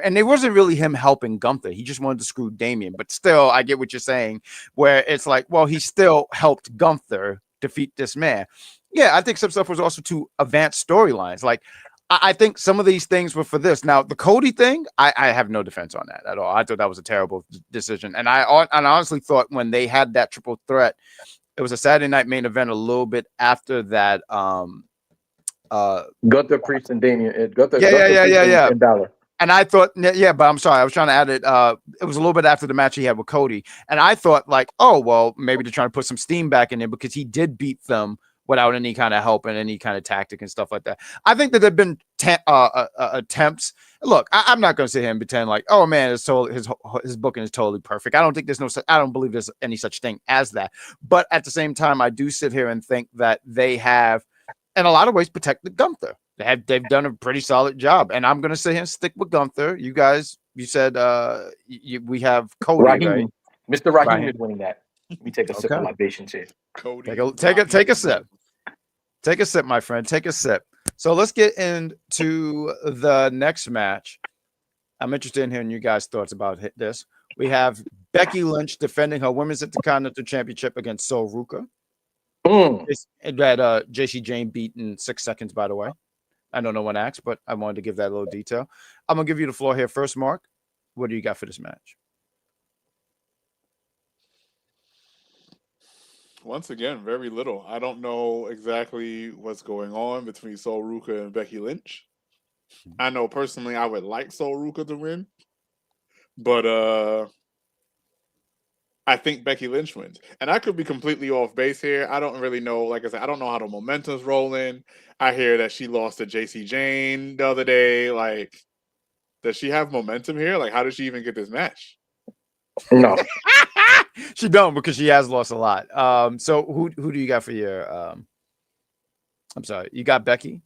And it wasn't really him helping Gunther. He just wanted to screw Damian. But still, I get what you're saying, where it's like, well, he still helped Gunther defeat this man. Yeah, I think some stuff was also to advance storylines. Like, I think some of these things were for this. Now, the Cody thing, I have no defense on that at all. I thought that was a terrible decision. And I honestly thought when they had that triple threat, it was a Saturday night main event a little bit after that. Gunther, Priest, and Damian. Gunther, yeah. And Balor. And I thought, yeah, but I'm sorry. I was trying to add it. It was a little bit after the match he had with Cody. And I thought, like, oh, well, maybe they're trying to put some steam back in there because he did beat them without any kind of help and any kind of tactic and stuff like that. I think that there have been attempts. Look, I'm not going to sit here and pretend like, oh, man, his booking is totally perfect. I don't believe there's any such thing as that. But at the same time, I do sit here and think that they have in a lot of ways, protected Gunther. They've done a pretty solid job, and I'm gonna say and stick with Gunther. You guys, you said we have Cody, Raheem, right? Mr. Raheem Raheem. is winning that. Let me take a sip of Okay. libations here. Cody, Take a sip. Take a sip, my friend. Take a sip. So let's get into the next match. I'm interested in hearing you guys' thoughts about this. We have Becky Lynch defending her Women's Intercontinental Championship against Sol Ruka. That JC Jane beat in 6 seconds, by the way. I know no one asked, but I wanted to give that a little detail. I'm going to give you the floor here first, Mark. What do you got for this match? Once again, very little. I don't know exactly what's going on between Sol Ruka and Becky Lynch. I know personally I would like Sol Ruka to win, but I think Becky Lynch wins. And I could be completely off base here. I don't really know. Like I said, I don't know how the momentum's rolling. I hear that she lost to JC Jane the other day. Like, does she have momentum here? Like, how did she even get this match? No. She don't, because she has lost a lot. So who do you got for your I'm sorry, you got Becky?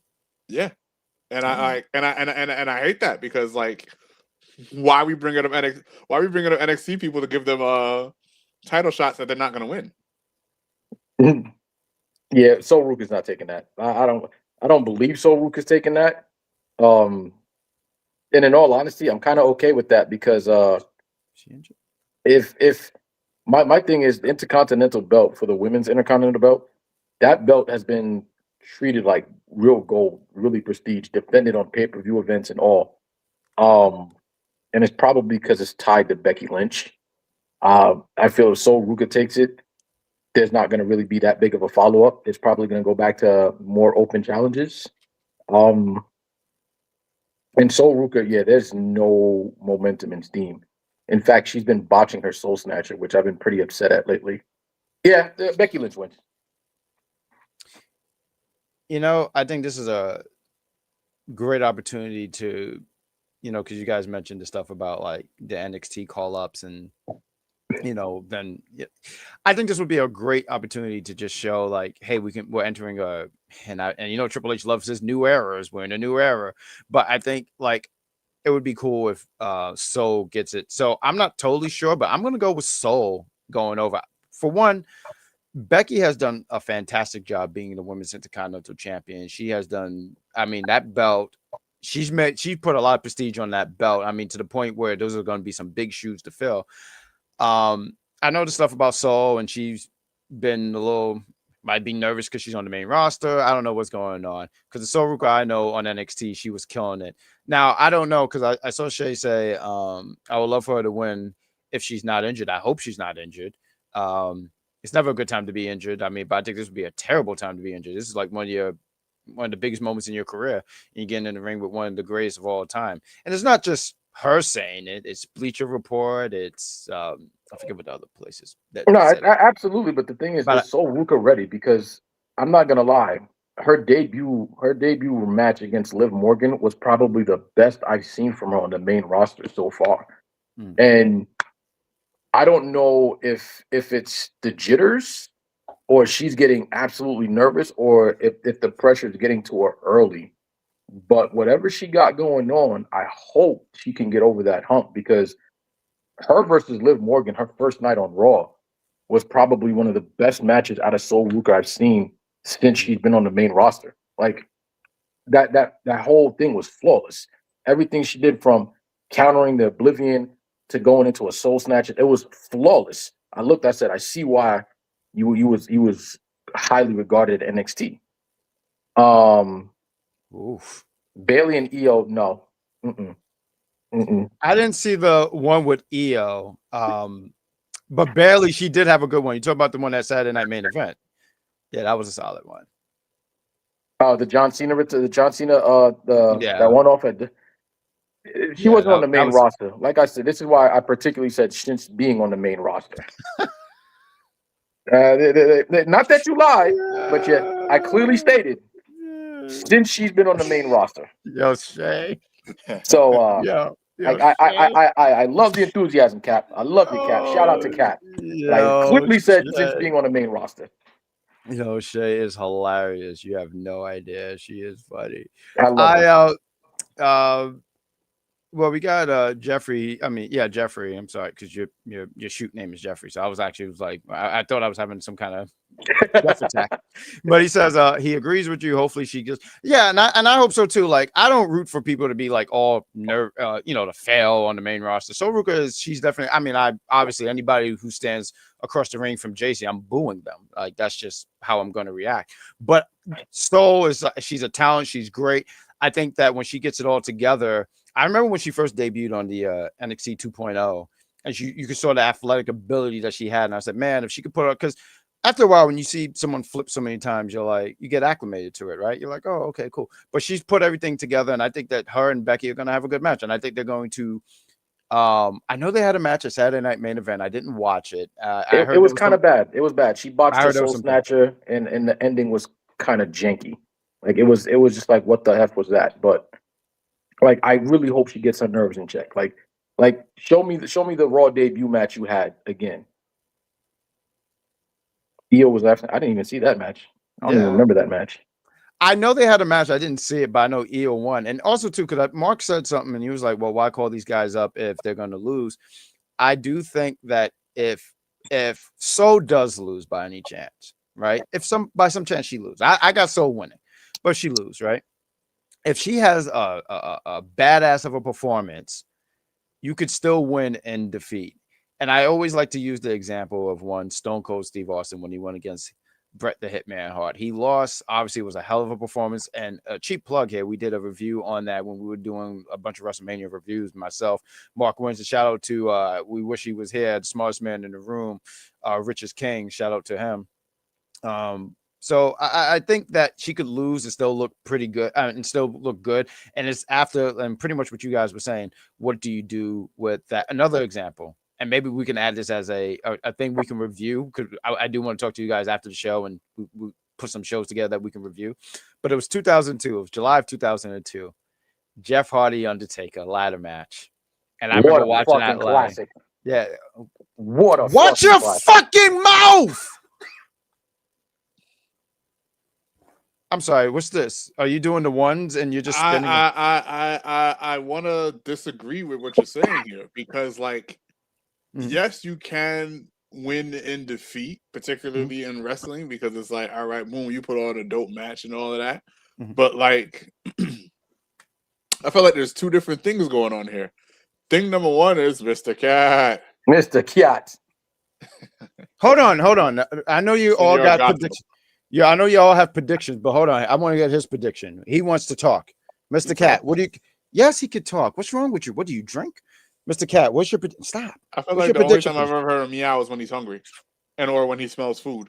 Yeah. And I hate that, because like, why we bring it up NXT people to give them title shots that they're not going to win. Yeah, Sol Ruka's not taking that. I don't believe Sol Ruka's taking that. And in all honesty, I'm kind of okay with that, because if my thing is the Intercontinental belt for the women's Intercontinental belt, that belt has been treated like real gold, really prestige, defended on pay-per-view events and all. And it's probably because it's tied to Becky Lynch. I feel if Sol Ruka takes it, there's not going to really be that big of a follow-up. It's probably going to go back to more open challenges. And Sol Ruka, yeah, there's no momentum in steam. In fact, she's been botching her Soul Snatcher, which I've been pretty upset at lately. Yeah, Becky Lynch wins. You know, I think this is a great opportunity to, because you guys mentioned the stuff about like the NXT call-ups and, then I think this would be a great opportunity to just show like, hey, we're entering Triple H loves his new eras. We're in a new era, but I think like it would be cool if Sol gets it. So I'm not totally sure, but I'm going to go with Sol going over. For one, Becky has done a fantastic job being the Women's Intercontinental Champion. She has done, that belt, she put a lot of prestige on that belt. To the point where those are going to be some big shoes to fill. I know the stuff about Sol, and she's been might be nervous because she's on the main roster. I don't know what's going on, because the Sol Ruka I know on NXT, she was killing it. Now, I don't know, because I saw Shay say, I would love for her to win if she's not injured. I hope she's not injured. It's never a good time to be injured. But I think this would be a terrible time to be injured. This is like one of the biggest moments in your career, and you're getting in the ring with one of the greatest of all time. And it's not just her saying it. It's Bleacher Report. It's I forget what the other places. Absolutely. But the thing is, is Sol Ruka ready? Because I'm not gonna lie, her debut match against Liv Morgan was probably the best I've seen from her on the main roster so far. And I don't know if it's the jitters, or she's getting absolutely nervous, or if the pressure is getting to her early. But whatever she got going on, I hope she can get over that hump, because her versus Liv Morgan, her first night on Raw, was probably one of the best matches out of Sol Ruka I've seen since she's been on the main roster. Like that whole thing was flawless. Everything she did, from countering the Oblivion to going into a Soul Snatch, it was flawless. I said, I see why he was highly regarded at NXT. Oof. Bailey and Io, no. I didn't see the one with Io, but Bailey, she did have a good one. You talk about the one that Saturday Night Main Event. Yeah, that was a solid one. The John Cena, that one off at. She wasn't on the main roster. Like I said, this is why I particularly said since being on the main roster. Not that you lied, but yet I clearly stated since she's been on the main roster. Yo, Shay. So I love the enthusiasm, Cap. I love you, Cap. Shout out to Cap. I clearly said since being on the main roster. Shay is hilarious. You have no idea. She is funny. I love her. Well, we got Jeffrey. I mean, yeah, Jeffrey. I'm sorry, because your shoot name is Jeffrey. So I was like, I thought I was having some kind of death attack. But he says he agrees with you. Hopefully she gets and I hope so too. Like, I don't root for people to be like all to fail on the main roster. So Ruka she's definitely, I mean, I obviously anybody who stands across the ring from JC, I'm booing them. Like, that's just how I'm gonna react. But Soul she's a talent, she's great. I think that when she gets it all together, I remember when she first debuted on the NXT 2.0, and you could saw the athletic ability that she had. And I said, man, if she could put her, because after a while, when you see someone flip so many times, you get acclimated to it, right? You're like, oh, okay, cool. But she's put everything together, and I think that her and Becky are going to have a good match. And I think they're going to. I know they had a match at Saturday Night Main Event. I didn't watch it. I heard It was kind of bad. It was bad. She botched the Soul Snatcher, and the ending was kind of janky. Like, it was just like, what the F was that? But like, I really hope she gets her nerves in check. Like show me the Raw debut match you had again. Io was after. I didn't even see that match. I don't even remember that match. I know they had a match. I didn't see it, but I know Io won. And also too, because Mark said something, and he was like, "Well, why call these guys up if they're going to lose?" I do think that if So does lose by any chance, right? If by some chance she lose, I got So winning, but she lose, right? If she has a badass of a performance, you could still win and defeat. And I always like to use the example of one Stone Cold Steve Austin when he went against Bret the Hitman Hart. He lost. Obviously, it was a hell of a performance. And a cheap plug here, we did a review on that when we were doing a bunch of WrestleMania reviews. Myself, Mark Wins, shout out to we wish he was here, the smartest man in the room, Richest King. Shout out to him. So I think that she could lose and still look pretty good and still look good. And it's after, and pretty much what you guys were saying. What do you do with that? Another example, and maybe we can add this as a thing we can review, because I do want to talk to you guys after the show, and we put some shows together that we can review. But it was 2002. It was July of 2002. Jeff Hardy Undertaker ladder match, and I remember watching that live. Classic. Yeah, watch your fucking mouth. I'm sorry. What's this? Are you doing the ones and you're just spinning? I want to disagree with what you're saying here, because, like, yes, you can win and defeat, particularly in wrestling, because it's like, all right, boom, you put on a dope match and all of that. But, like, I feel like there's two different things going on here. Thing number one is Mr. Cat. Mr. Cat. Hold on. I know you all got predictions. Yeah, I know you all have predictions, but hold on. I want to get his prediction. He wants to talk. Mr. Cat, what do you... Yes, he could talk. What's wrong with you? What do you drink? Mr. Cat, what's your... Stop. I feel like the only time I've ever heard him meow is when he's hungry and or when he smells food.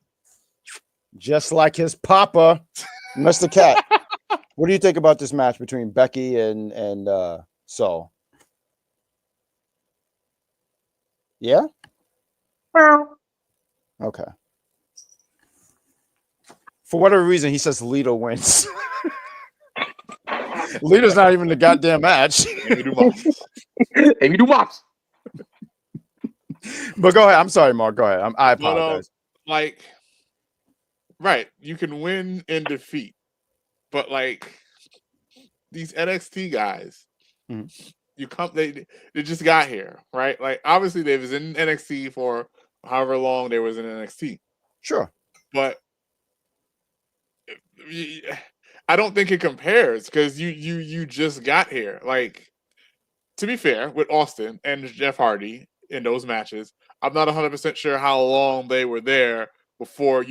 Just like his papa, Mr. Cat. What do you think about this match between Becky and Saul? Yeah? Okay. For whatever reason, he says Lita wins. Lita's not even the goddamn match. Maybe do mops. But go ahead. I'm sorry, Mark. Go ahead. I apologize. Like, right, you can win and defeat, but like these NXT guys, they just got here, right? Like, obviously they was in NXT for however long they was in NXT. Sure, but I don't think it compares, because you just got here. Like, to be fair, with Austin and Jeff Hardy in those matches, I'm not 100% sure how long they were there before,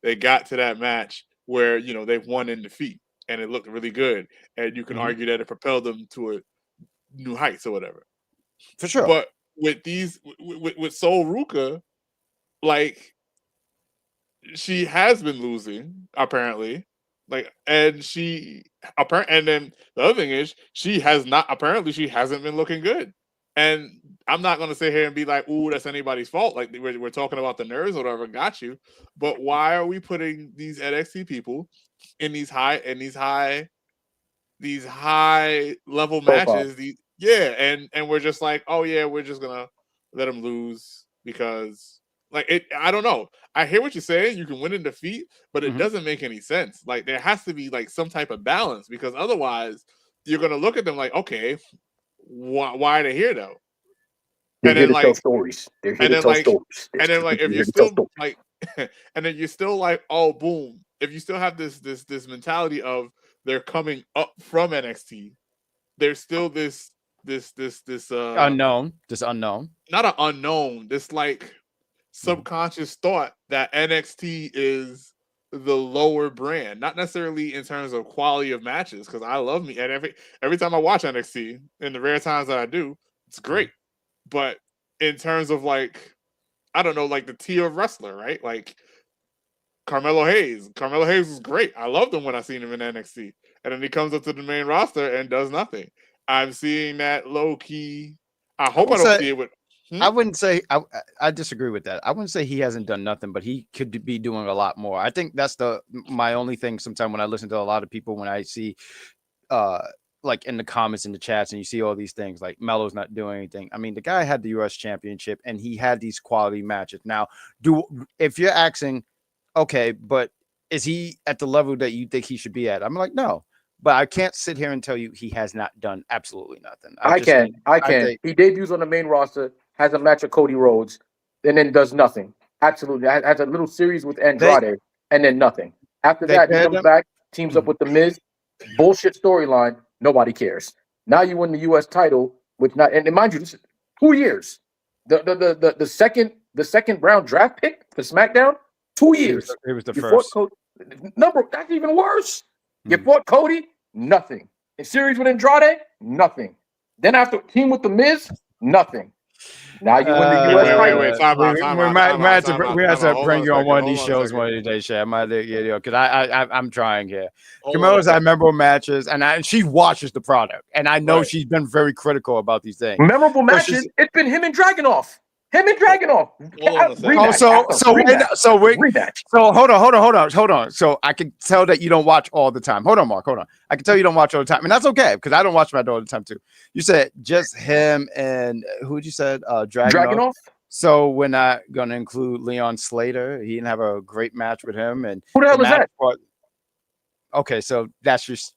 they got to that match where, they've won in defeat and it looked really good. And you can argue that it propelled them to a new heights or whatever. For sure. But with with Sol Ruka, like, she has been losing, apparently. Like, and then the other thing is she hasn't been looking good. And I'm not going to sit here and be like, ooh, that's anybody's fault. Like, we're talking about the nerves or whatever, got you. But why are we putting these NXT people in these high level matches? And we're just like, oh yeah, we're just going to let them lose because Like I don't know. I hear what you're saying. You can win in defeat, but it doesn't make any sense. Like there has to be like some type of balance because otherwise you're gonna look at them like, okay, why are they here though? They're here to tell stories. They're here to tell stories. And then like if you're still like, and then you're still like, oh boom. If you still have this mentality of they're coming up from NXT, there's still this unknown, not an unknown, this like subconscious thought that NXT is the lower brand, not necessarily in terms of quality of matches, because I love me and every time I watch NXT, in the rare times that I do, it's great. But in terms of like, I don't know, like the tier of wrestler, right? Like Carmelo Hayes was great. I loved him when I seen him in NXT, and then he comes up to the main roster and does nothing. I'm seeing that low key. I hope I don't see it with. I wouldn't say I disagree with that. I wouldn't say he hasn't done nothing, but he could be doing a lot more. I think that's my only thing. Sometimes when I listen to a lot of people, when I see like in the comments in the chats and you see all these things like Melo's not doing anything. I mean, the guy had the US championship and he had these quality matches. Now, if you're asking, okay, but is he at the level that you think he should be at? I'm like, no. But I can't sit here and tell you he has not done absolutely nothing. I can. He debuts on the main roster, has a match with Cody Rhodes, and then does nothing. Absolutely. Has a little series with Andrade, and then nothing. After that, he comes back, teams up with The Miz. Bullshit storyline. Nobody cares. Now you win the U.S. title, which not, and mind you, this is 2 years. The second round draft pick for SmackDown, 2 years. It was the first. That's even worse. You fought Cody, nothing. In series with Andrade, nothing. Then after team with The Miz, nothing. Now you win the U.S. title. We have to bring you on one of these shows one of these days, Shay. Because I'm trying here. Camilla's had memorable matches, and she watches the product, and I know she's been very critical about these things. Memorable matches. It's been him and Dragunov. Hold on. So I can tell that you don't watch all the time. Hold on, Mark. Hold on. I can tell you don't watch all the time, and that's okay because I don't watch my all the time too. You said just him and who'd you said Dragunov? So we're not going to include Leon Slater. He didn't have a great match with him. And who the hell was that? Okay, so that's just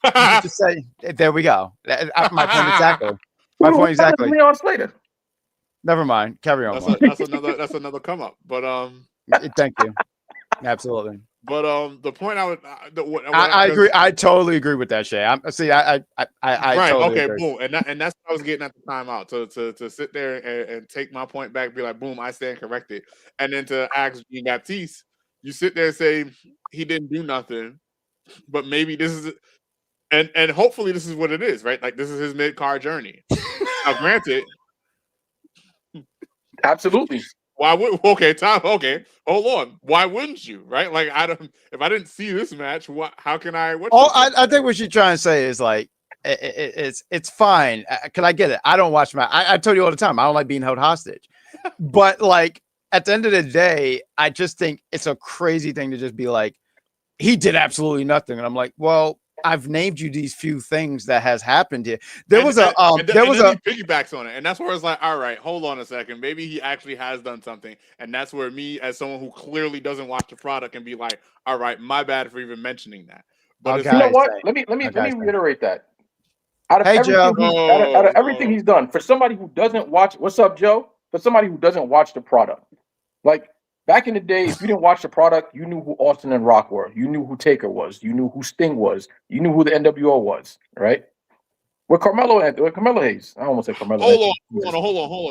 say. There we go. My point exactly. My point exactly. Leon Slater. Never mind. Carry on. That's another come up. But thank you. Absolutely. But the point I agree. I totally agree with that, Shay. I right. Totally okay. Agree. Boom. And that's what I was getting at the timeout to sit there and take my point back, be like, boom, I stand corrected. And then to ask Jean Baptiste, you sit there and say he didn't do nothing, but maybe this is, and hopefully this is what it is, right? Like this is his mid-card journey. Now, granted. Absolutely. Why would okay, hold on. Why wouldn't you? Right? Like if I didn't see this match, how can I watch I think what you're trying to say is like it's fine. Cause I get it. I don't watch I told you all the time, I don't like being held hostage. But like at the end of the day, I just think it's a crazy thing to just be like, he did absolutely nothing. And I'm like, well, I've named you these few things that has happened here. There was a piggybacks on it, and that's where it's like, all right, hold on a second, maybe he actually has done something, and that's where me, as someone who clearly doesn't watch the product, can be like, all right, my bad for even mentioning that. But you know what? Let me reiterate that. Out of everything he's done, for somebody who doesn't watch, what's up, Joe? For somebody who doesn't watch the product, like. Back in the day, if you didn't watch the product, you knew who Austin and Rock were. You knew who Taker was. You knew who Sting was. You knew who the NWO was, right? With Carmelo Hayes. I almost said Carmelo. Hold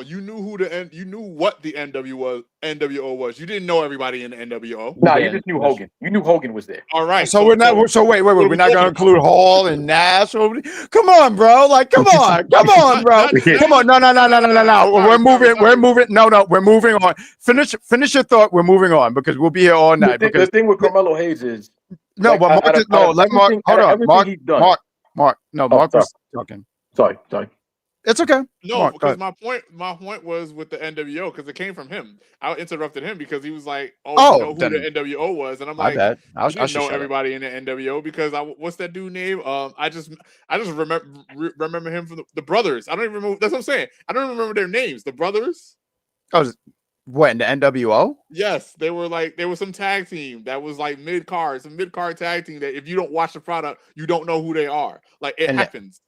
on. You knew you knew what the NWO was. You didn't know everybody in the NWO. Nah, you just knew Hogan. You knew Hogan was there. All right. So we're not. So wait. We're not going to include Hall and Nash. Come on, bro. Like, come on, bro. Come on. No. We're moving. No. We're moving on. Finish your thought. We're moving on because we'll be here all night. The thing with Carmelo Hayes is no, but Mark. Hold on, Mark. No, Mark was talking. Sorry. It's okay. No, because my point was with the NWO because it came from him. I interrupted him because he was like, "Oh, you know who the NWO was," and I'm like, "I didn't know everybody in the NWO because what's that dude name? I just remember him from the brothers. I don't even remember. That's what I'm saying. I don't even remember their names. The brothers. Oh, What, in the NWO? Yes, they were some tag team that was like some mid card tag team that if you don't watch the product, you don't know who they are. Like it happens.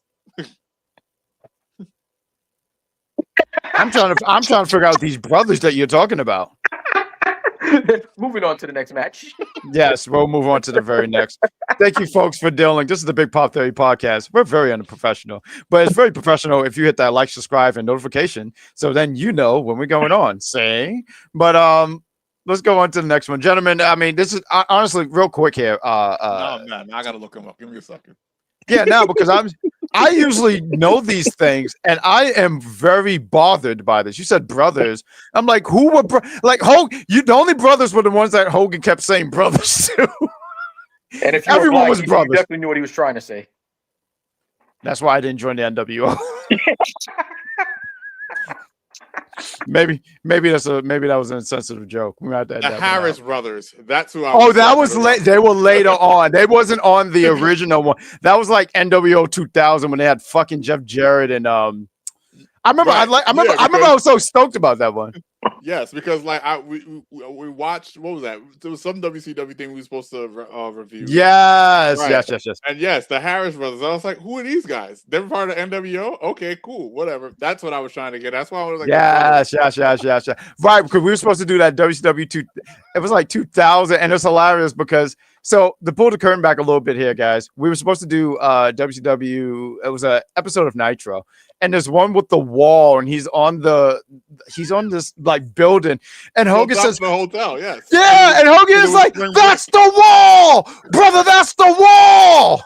I'm trying to figure out these brothers that you're talking about. Moving on to the next match. Yes, we'll move on to the very next. Thank you, folks, for dealing. This is the Big Pop Theory podcast. We're very unprofessional, but it's very professional if you hit that like, subscribe, and notification. So then you know when we're going on. See, but let's go on to the next one, gentlemen. I mean, this is honestly real quick here. No, man, I gotta look him up. Give me a second. Yeah, now because I usually know these things, and I am very bothered by this. You said brothers. I'm like, who were like Hogan? The only brothers were the ones that Hogan kept saying brothers to. And if everyone was brothers, you definitely knew what he was trying to say. That's why I didn't join the NWO. maybe that was an insensitive joke. We had the Harris brothers. That's who I. Oh, that was late. They were later on. They wasn't on the original one. That was like NWO 2000 when they had fucking Jeff Jarrett and I remember. Right. I remember. I was so stoked about that one. Yes, because like we watched, what was that? There was some WCW thing we were supposed to review. Yes, right. yes. And yes, the Harris brothers. I was like, who are these guys? They're part of NWO? Okay, cool, whatever. That's what I was trying to get. That's why I was like, yes. Right, because we were supposed to do that WCW 2. It was like 2000, and it's hilarious because so to pull the curtain back a little bit here, guys. We were supposed to do WCW. It was an episode of Nitro. And there's one with the wall, and he's on this like building, and Hogan says the hotel, yes. Yeah, and Hogan is like, that's the wall, brother, that's the wall.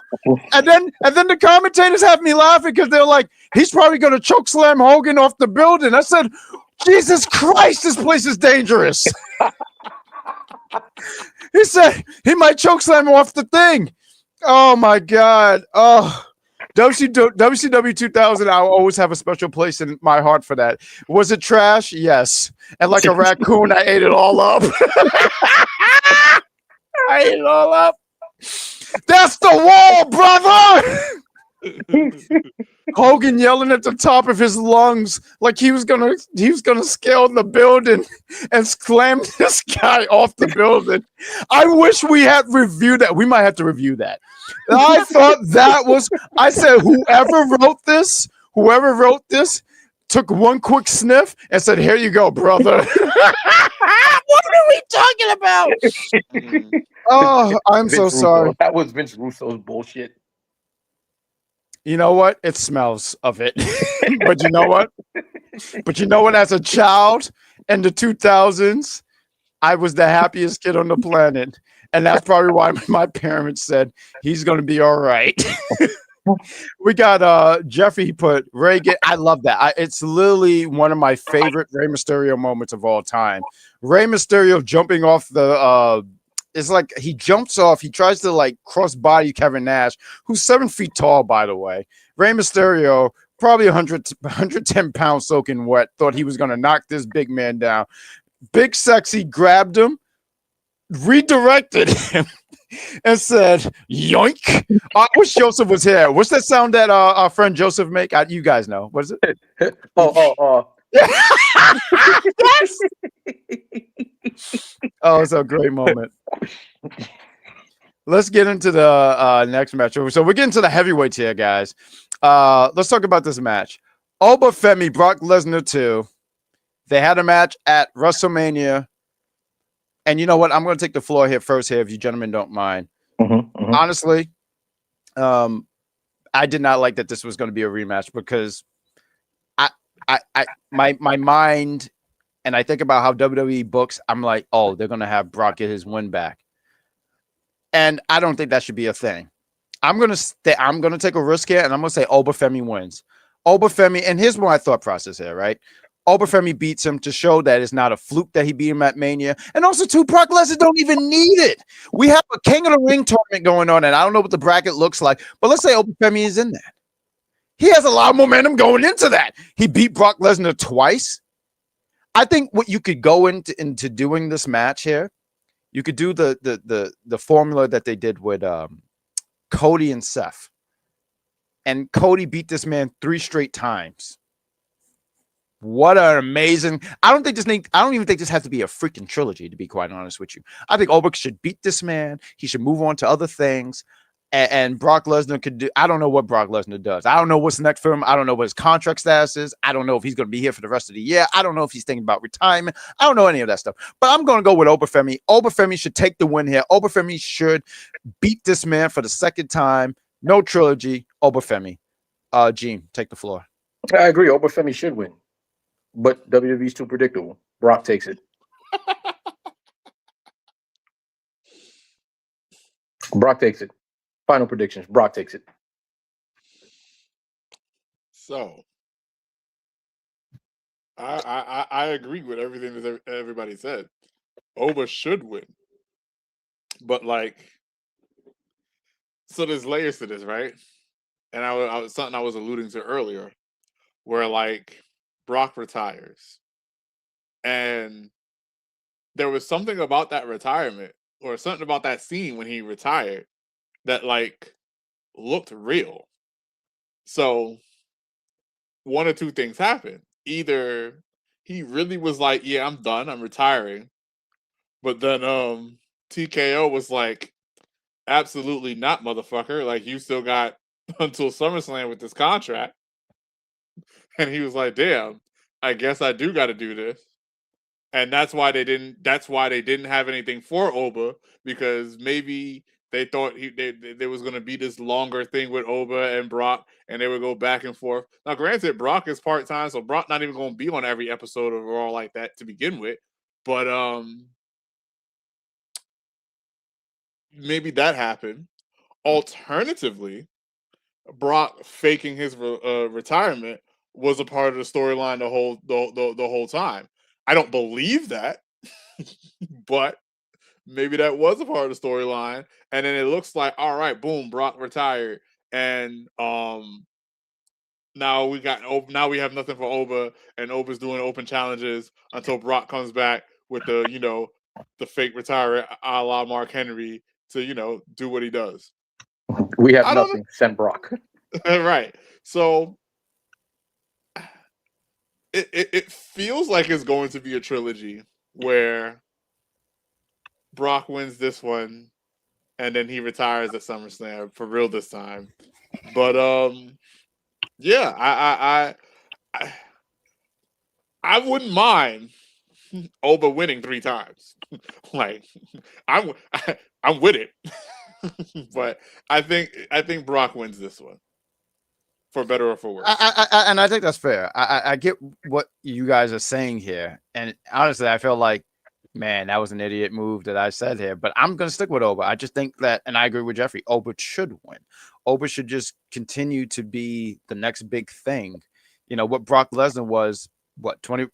and then the commentators have me laughing because they're like, he's probably gonna choke slam Hogan off the building. I said, Jesus Christ, this place is dangerous. He said he might choke slam him off the thing. Oh my God. Oh. WCW 2000, I'll always have a special place in my heart for that. Was it trash? Yes. And like a raccoon, I ate it all up. I ate it all up. That's the wall, brother. Hogan yelling at the top of his lungs like he was gonna scale the building and slam this guy off the building. I wish we had reviewed that. We might have to review that. I thought I said whoever wrote this took one quick sniff and said, here you go, brother. What are we talking about? Oh, I'm so sorry. That was Vince Russo's bullshit. You know what? It smells of it. But you know what? As a child in the 2000s, I was the happiest kid on the planet. And that's probably why my parents said he's going to be all right. We got Jeffrey put Reagan. I love that. It's literally one of my favorite Rey Mysterio moments of all time. Rey Mysterio jumping off the it's like he jumps off. He tries to like cross body Kevin Nash, who's 7 feet tall, by the way. Rey Mysterio, probably 110 pounds soaking wet, thought he was going to knock this big man down. Big Sexy grabbed him, redirected him, and said, yoink. I wish Joseph was here. What's that sound that our friend Joseph make? You guys know. What is it? Oh. Yes. Oh, it's a great moment. Let's get into the next match. So we're getting to the heavyweights here, guys. Let's talk about this match. Obafemi, Brock Lesnar 2. They had a match at WrestleMania. And you know what? I'm going to take the floor here first if you gentlemen don't mind. Honestly, I did not like that this was going to be a rematch because my mind, and I think about how WWE books, I'm like, oh, they're going to have Brock get his win back. And I don't think that should be a thing. I'm going to take a risk here, and I'm going to say Obafemi wins. Obafemi, and here's my thought process here, right? Obafemi beats him to show that it's not a fluke that he beat him at Mania. And also, too, Brock Lesnar don't even need it. We have a King of the Ring tournament going on, and I don't know what the bracket looks like, but let's say Obafemi is in that. He has a lot of momentum going into that. He beat Brock Lesnar twice. I think what you could go into doing this match here, you could do the formula that they did with Cody and Seth. And Cody beat this man 3 straight times. What an amazing! I don't even think this has to be a freaking trilogy. To be quite honest with you, I think Oba should beat this man. He should move on to other things. And Brock Lesnar could do. I don't know what Brock Lesnar does. I don't know what's next for him. I don't know what his contract status is. I don't know if he's going to be here for the rest of the year. I don't know if he's thinking about retirement. I don't know any of that stuff. But I'm going to go with Obafemi. Obafemi should take the win here. Obafemi should beat this man for the second time. No trilogy. Obafemi. Gene, take the floor. I agree. Obafemi should win, but WWE's too predictable. Brock takes it. Brock takes it. Final predictions. Brock takes it. So, I agree with everything that everybody said. Oba should win, but like, so there's layers to this, right? And I was something I was alluding to earlier, where like Brock retires, and there was something about that retirement, or something about that scene when he retired, that like looked real. So one or two things happened. Either he really was like, yeah, I'm done, I'm retiring. But then TKO was like, absolutely not, motherfucker. Like, you still got until SummerSlam with this contract. And he was like, damn, I guess I do got to do this. And that's why they didn't have anything for Oba, because maybe they thought there was going to be this longer thing with Oba and Brock, and they would go back and forth. Now, granted, Brock is part-time, so Brock not even going to be on every episode of Raw like that to begin with. But maybe that happened. Alternatively, Brock faking his retirement was a part of the storyline the whole time. I don't believe that, but maybe that was a part of the storyline. And then it looks like, all right, boom, Brock retired, and now we have nothing for Oba, and Oba's doing open challenges until Brock comes back with the fake retire a la Mark Henry to do what he does. We have nothing. Send Brock. Right. So it feels like it's going to be a trilogy where Brock wins this one, and then he retires at SummerSlam for real this time. But yeah, I wouldn't mind Oba winning 3 times. Like, I'm with it. But I think Brock wins this one, for better or for worse. And I think that's fair. I get what you guys are saying here, and honestly, I feel like, man, that was an idiot move that I said here. But I'm going to stick with Oba. I just think that, and I agree with Jeffrey, Oba should win. Oba should just continue to be the next big thing. What Brock Lesnar was, 20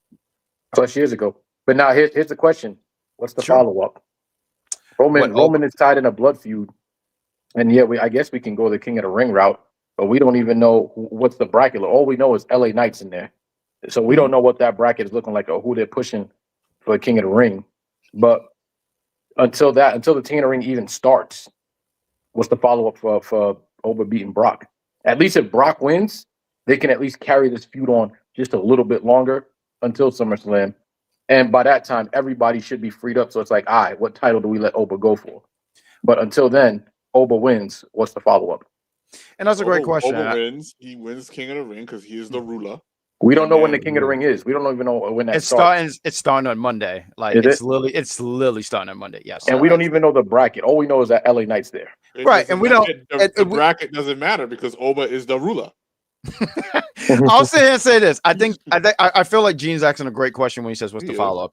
plus years ago. But now here's the question: what's the follow-up? Roman is tied in a blood feud, and yeah, I guess we can go the King of the Ring route, but we don't even know what's the bracket. All we know is LA Knight's in there, so we don't know what that bracket is looking like or who they're pushing for the King of the Ring. But until the King of the Ring even starts, what's the follow-up for Oba beating Brock? At least if Brock wins, they can at least carry this feud on just a little bit longer until SummerSlam. And by that time, everybody should be freed up. So it's like, all right, what title do we let Oba go for? But until then, Oba wins. What's the follow-up? And that's a great question. Oba wins. He wins King of the Ring because he is the ruler. We don't know when the King of the Ring is. We don't even know when that starts. It's starting on Monday. Like, it's literally starting on Monday. Yes. And we don't even know the bracket. All we know is that LA Knight's there. Right. And we don't. The bracket doesn't matter because Oba is the ruler. I'll sit here and say this. I feel like Gene's asking a great question when he says, what's the follow-up?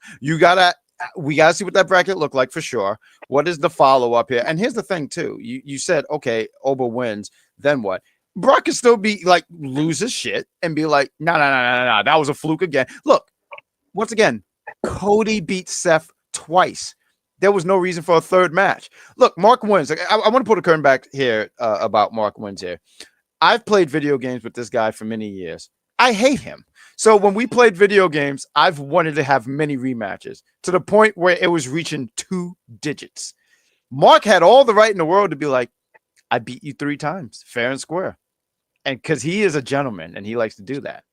We gotta see what that bracket look like for sure. What is the follow-up here? And here's the thing too. You said, okay, Oba wins, then what? Brock can still be like, lose his shit and be like, no, that was a fluke again. Look, once again, Cody beat Seth twice. There was no reason for a third match. Look, Mark wins. I want to put a curtain back here about Mark wins here. I've played video games with this guy for many years. I hate him. So when we played video games, I've wanted to have many rematches to the point where it was reaching 2 digits. Mark had all the right in the world to be like, I beat you 3 times, fair and square. And because he is a gentleman and he likes to do that.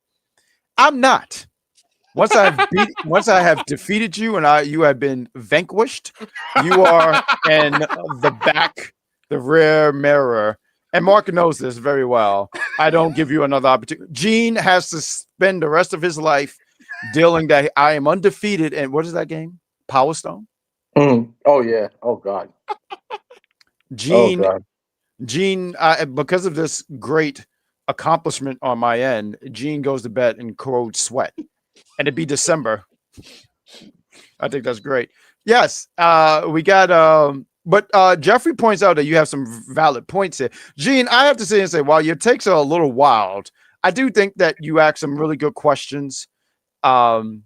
I'm not. Once I have defeated you and you have been vanquished, you are in the rear mirror. And Mark knows this very well. I don't give you another opportunity. Gene has to spend the rest of his life dealing that I am undefeated. And what is that game? Power Stone? Oh yeah. Oh God. Gene, Oh God. because of this great accomplishment on my end, Gene goes to bed in cold sweat. And it'd be December. I think that's great. Yes, we got but Jeffrey points out that you have some valid points here. Gene, I have to say and say, while your takes are a little wild, I do think that you ask some really good questions. I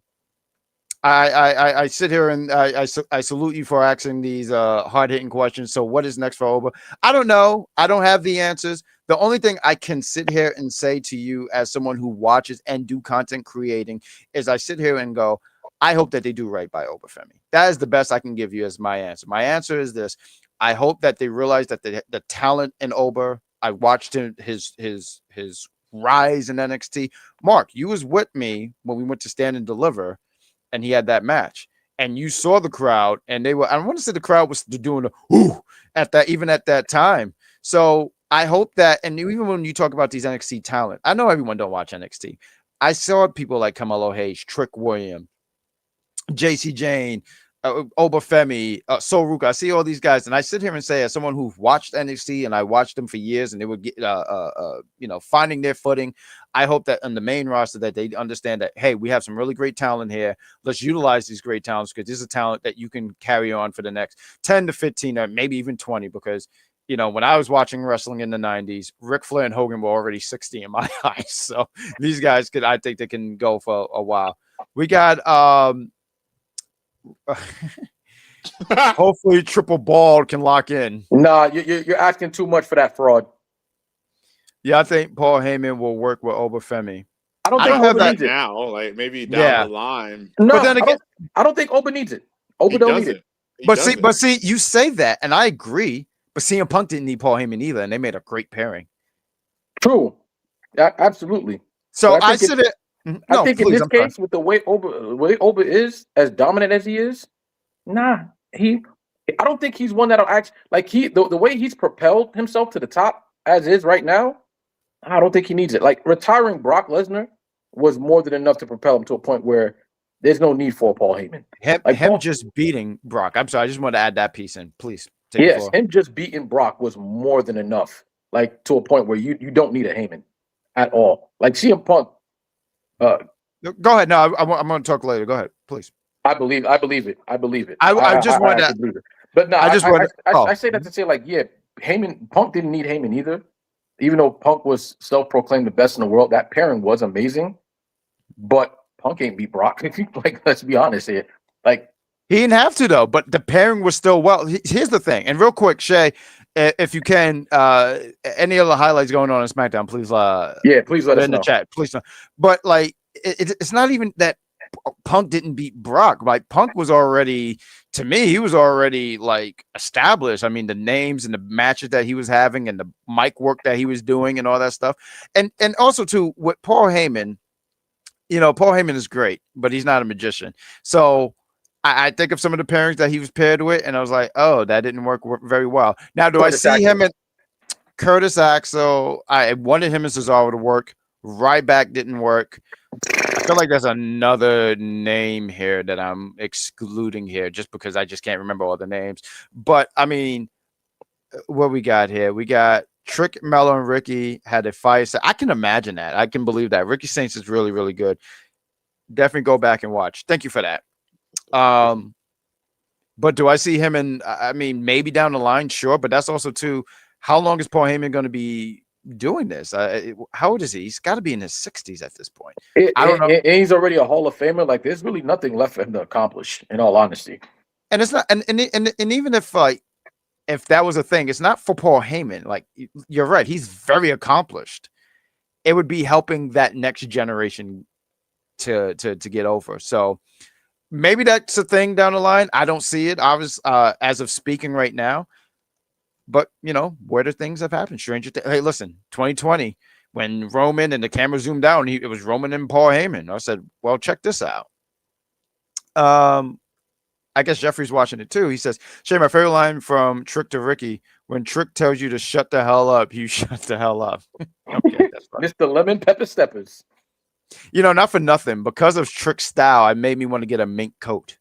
sit here and I salute you for asking these hard hitting questions. So what is next for Oba? I don't know. I don't have the answers. The only thing I can sit here and say to you as someone who watches and do content creating is I sit here and go, I hope that they do right by Obafemi. That is the best I can give you as my answer. My answer is this. I hope that they realize that the talent in Oba, I watched his rise in NXT. Mark, you was with me when we went to Stand and Deliver and he had that match. And you saw the crowd and they were, I want to say the crowd was doing a whoo at that time. So I hope that, and even when you talk about these NXT talent, I know everyone don't watch NXT. I saw people like Carmelo Hayes, Trick William, JC Jane, Obafemi, Soruka. I see all these guys, and I sit here and say, as someone who's watched NXT and I watched them for years, and they would get, finding their footing. I hope that on the main roster that they understand that, hey, we have some really great talent here. Let's utilize these great talents because this is a talent that you can carry on for the next 10 to 15 or maybe even 20. Because when I was watching wrestling in the 90s, Ric Flair and Hogan were already 60 in my eyes. So these guys I think they can go for a while. We got hopefully Triple Bald can lock in. Nah, you're asking too much for that fraud. Yeah, I think Paul Heyman will work with Obafemi. I don't think Oba needs it now. Like maybe down the line. No, but then again, I don't think Oba needs it. Oba don't need it. But see, you say that, and I agree. But CM Punk didn't need Paul Heyman either, and they made a great pairing. True, absolutely. So I said it. I think in this case, with the way Oba is as dominant as he is, I don't think he's one that'll act like the way he's propelled himself to the top as is right now. I don't think he needs it. Like retiring Brock Lesnar was more than enough to propel him to a point where there's no need for Paul Heyman. Him just beating Brock. I'm sorry, I just want to add that piece in, please. Yes, him just beating Brock was more than enough. Like to a point where you don't need a Heyman at all. Like CM Punk. Go ahead. No, I'm going to talk later. Go ahead, please. I believe it. I just wanted to believe it. But no, I say that to say like, yeah, Punk didn't need Heyman either. Even though Punk was self-proclaimed the best in the world, that pairing was amazing. But Punk ain't beat Brock. Like, let's be honest here. Like, he didn't have to though, but the pairing was still well. Here's the thing, and real quick, Shay, if you can, any other highlights going on in SmackDown, please. Please let us in know. the chat, please. But like, it's not even that Punk didn't beat Brock. Like Punk was already, to me, he was already like established. I mean, the names and the matches that he was having, and the mic work that he was doing, and all that stuff. And also too with Paul Heyman, Paul Heyman is great, but he's not a magician. So I think of some of the pairings that he was paired with, and I was like, oh, that didn't work very well. Now, do I see him at Curtis Axel? I wanted him and Cesaro to work. Ryback didn't work. I feel like there's another name here that I'm excluding here just because I just can't remember all the names. But, I mean, what we got here? We got Trick, Mello, and Ricky had a fight. So I can imagine that. I can believe that. Ricky Saints is really, really good. Definitely go back and watch. Thank you for that. But do I see him in, I mean, maybe down the line, sure, but that's also too, how long is Paul Heyman going to be doing this? How old is he? He's got to be in his 60s at this point. I don't know. And he's already a Hall of Famer. Like, there's really nothing left for him to accomplish, in all honesty. And it's not, and even if that was a thing, it's not for Paul Heyman. Like, you're right, he's very accomplished. It would be helping that next generation to get over. So maybe that's a thing down the line. I don't see it as of speaking right now. But, where do things have happened? Hey, listen, 2020, when Roman and the camera zoomed out, it was Roman and Paul Heyman. I said, well, check this out. I guess Jeffrey's watching it too. He says, Shay, my favorite line from Trick to Ricky, when Trick tells you to shut the hell up, you shut the hell up. Okay, that's fine. Mr. Lemon Pepper Steppers. You know, not for nothing. Because of Trick's style, it made me want to get a mink coat.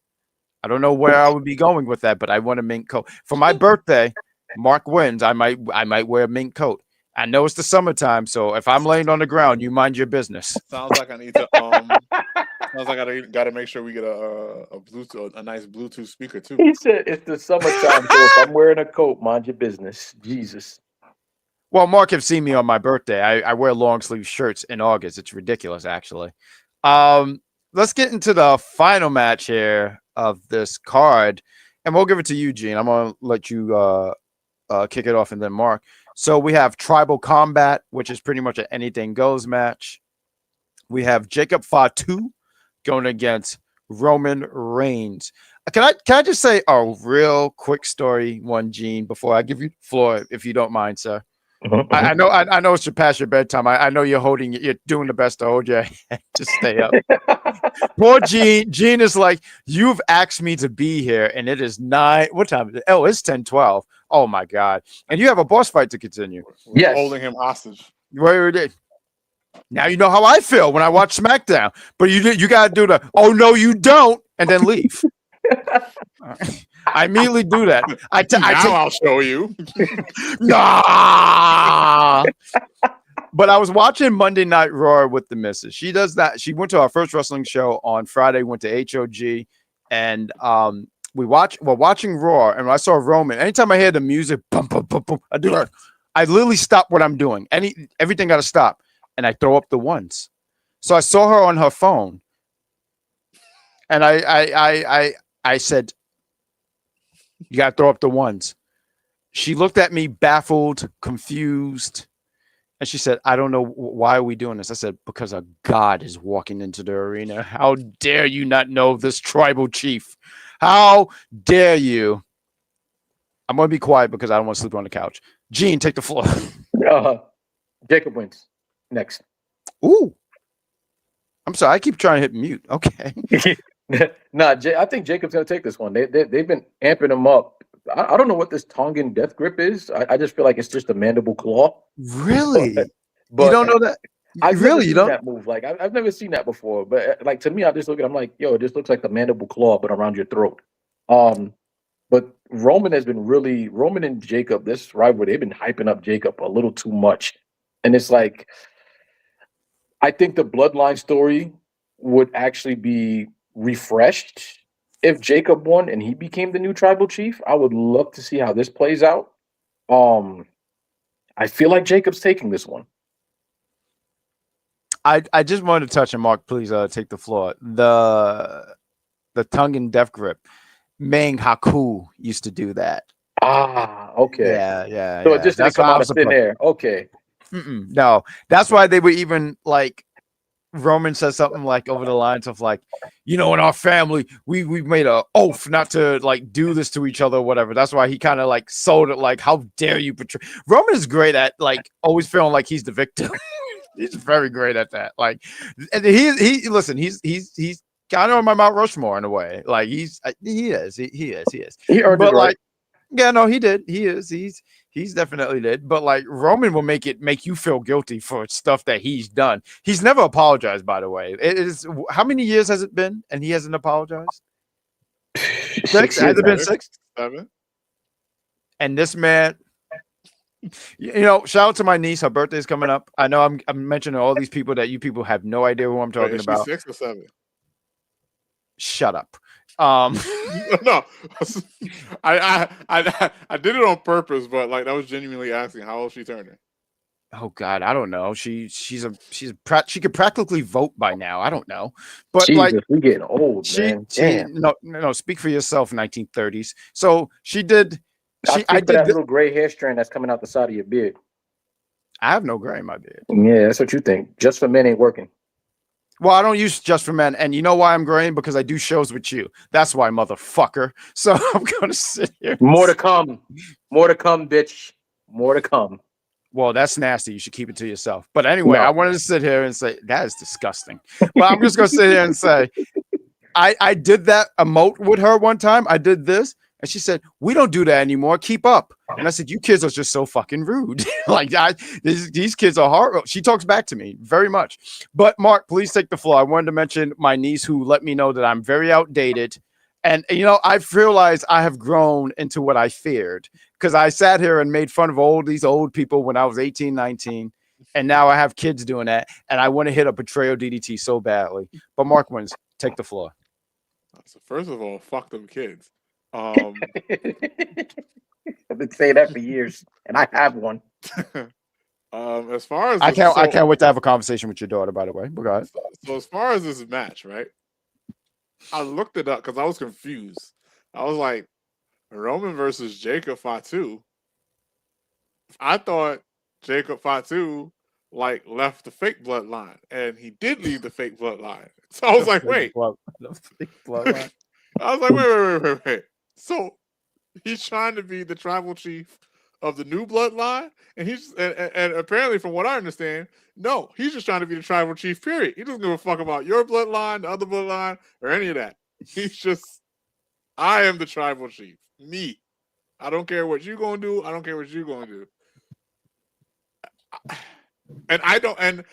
I don't know where I would be going with that, but I want a mink coat. For my birthday, Mark wins. I might wear a mink coat. I know it's the summertime, so if I'm laying on the ground, you mind your business. Sounds like I need to. Sounds like I got to make sure we get a Bluetooth, a nice Bluetooth speaker too. He said it's the summertime, so if I'm wearing a coat, mind your business. Jesus. Well, Mark have seen me on my birthday. I wear long sleeve shirts in August. It's ridiculous, actually. Let's get into the final match here of this card, and we'll give it to you, Gene. I'm gonna let you kick it off, and then Mark. So we have Tribal Combat, which is pretty much an anything goes match. We have Jacob Fatu going against Roman Reigns. Can I just say a real quick story, Gene, before I give you the floor, if you don't mind, sir? I know it's past your bedtime. I know you're doing the best to hold your head to stay up. Poor Gene. Gene is like, you've asked me to be here, and it is 9. What time is it? Oh, it's 10:12. Oh my God! And you have a boss fight to continue. Yes, holding him hostage. Wait. Now you know how I feel when I watch SmackDown. But you got to do the oh no you don't, and then leave. I immediately do that. I'll show you. Nah. But I was watching Monday Night Raw with the missus. She does that. She went to our first wrestling show on Friday, went to HOG, and we're watching Raw, and I saw Roman. Anytime I hear the music, boom, boom, boom, boom, I do it. I literally stop what I'm doing. Everything got to stop, and I throw up the ones. So I saw her on her phone, and I said, "You got to throw up the ones." She looked at me, baffled, confused, and she said, "I don't know why are we doing this." I said, "Because a god is walking into the arena. How dare you not know this tribal chief? How dare you?" I'm going to be quiet because I don't want to sleep on the couch. Gene, take the floor. Jacob wins. Next. Ooh. I'm sorry. I keep trying to hit mute. Okay. I think Jacob's going to take this one. They've been amping him up. I don't know what this Tongan death grip is. I just feel like it's just a mandible claw. Really? But you don't know that? You don't that move. Like I've never seen that before. But like to me, I just look at. I'm like, yo, this looks like the mandible claw, but around your throat. But Roman and Jacob, this rivalry, they've been hyping up Jacob a little too much, and it's like, I think the bloodline story would actually be refreshed if Jacob won and he became the new tribal chief. I would love to see how this plays out. I feel like Jacob's taking this one. I just wanted to touch on Mark. Please take the floor. The Tongan death grip. Meng Haku used to do that. Ah, okay. Yeah. So it just didn't come out of thin air. Okay. No, that's why they were even like Roman says something like over the lines of like, in our family, we made an oath not to like do this to each other or whatever. That's why he kind of like sold it like, how dare you betray. Roman is great at like always feeling like he's the victim. He's very great at that. Like, and he's kind of on my Mount Rushmore in a way. Like he is. He earned it, right? Yeah, no, he did. He is. He's definitely did. But like Roman will make you feel guilty for stuff that he's done. He's never apologized, by the way. It is how many years has it been? And he hasn't apologized? 6? Has it been 6? 7? And this man, shout out to my niece. Her birthday's coming up. I know I'm mentioning all these people that you people have no idea who I'm talking about. 6 or 7? Shut up. No, I did it on purpose, but like that was genuinely asking how old she turning. Oh God, I don't know. She could practically vote by now. I don't know, but Jesus, like we getting old, man. No, speak for yourself. 1930s. So she did. I did that little gray hair strand that's coming out the side of your beard. I have no gray in my beard. Yeah, that's what you think. Just for men ain't working. Well, I don't use Just for Men, and you know why I'm graying? Because I do shows with you. That's why, motherfucker. So I'm gonna sit here. More to come, bitch. More to come. Well, that's nasty. You should keep it to yourself. But anyway, I wanted to sit here and say that is disgusting. But I'm just gonna sit here and say I did that emote with her one time. I did this, and she said, "We don't do that anymore. Keep up." And I said, "You kids are just so fucking rude. Like these kids are hard." She talks back to me very much. But Mark, please take the floor. I wanted to mention my niece who let me know that I'm very outdated. And I've realized I have grown into what I feared because I sat here and made fun of all these old people when I was 18, 19. And now I have kids doing that. And I want to hit a betrayal DDT so badly. But Mark wins. Take the floor. So first of all, fuck them kids. I've been saying that for years, and I have one. As far as I can't wait to have a conversation with your daughter, by the way. But go ahead. So as far as this match, right? I looked it up because I was confused. I was like, Roman versus Jacob Fatu. I thought Jacob Fatu left the fake bloodline, and he did leave the fake bloodline. So I was like, wait. I was like, wait. So he's trying to be the tribal chief of the new bloodline, and and apparently, from what I understand, no, he's just trying to be the tribal chief. Period. He doesn't give a fuck about your bloodline, the other bloodline, or any of that. He's just, I am the tribal chief. Me. I don't care what you're gonna do. I don't care what you're gonna do. And I don't. And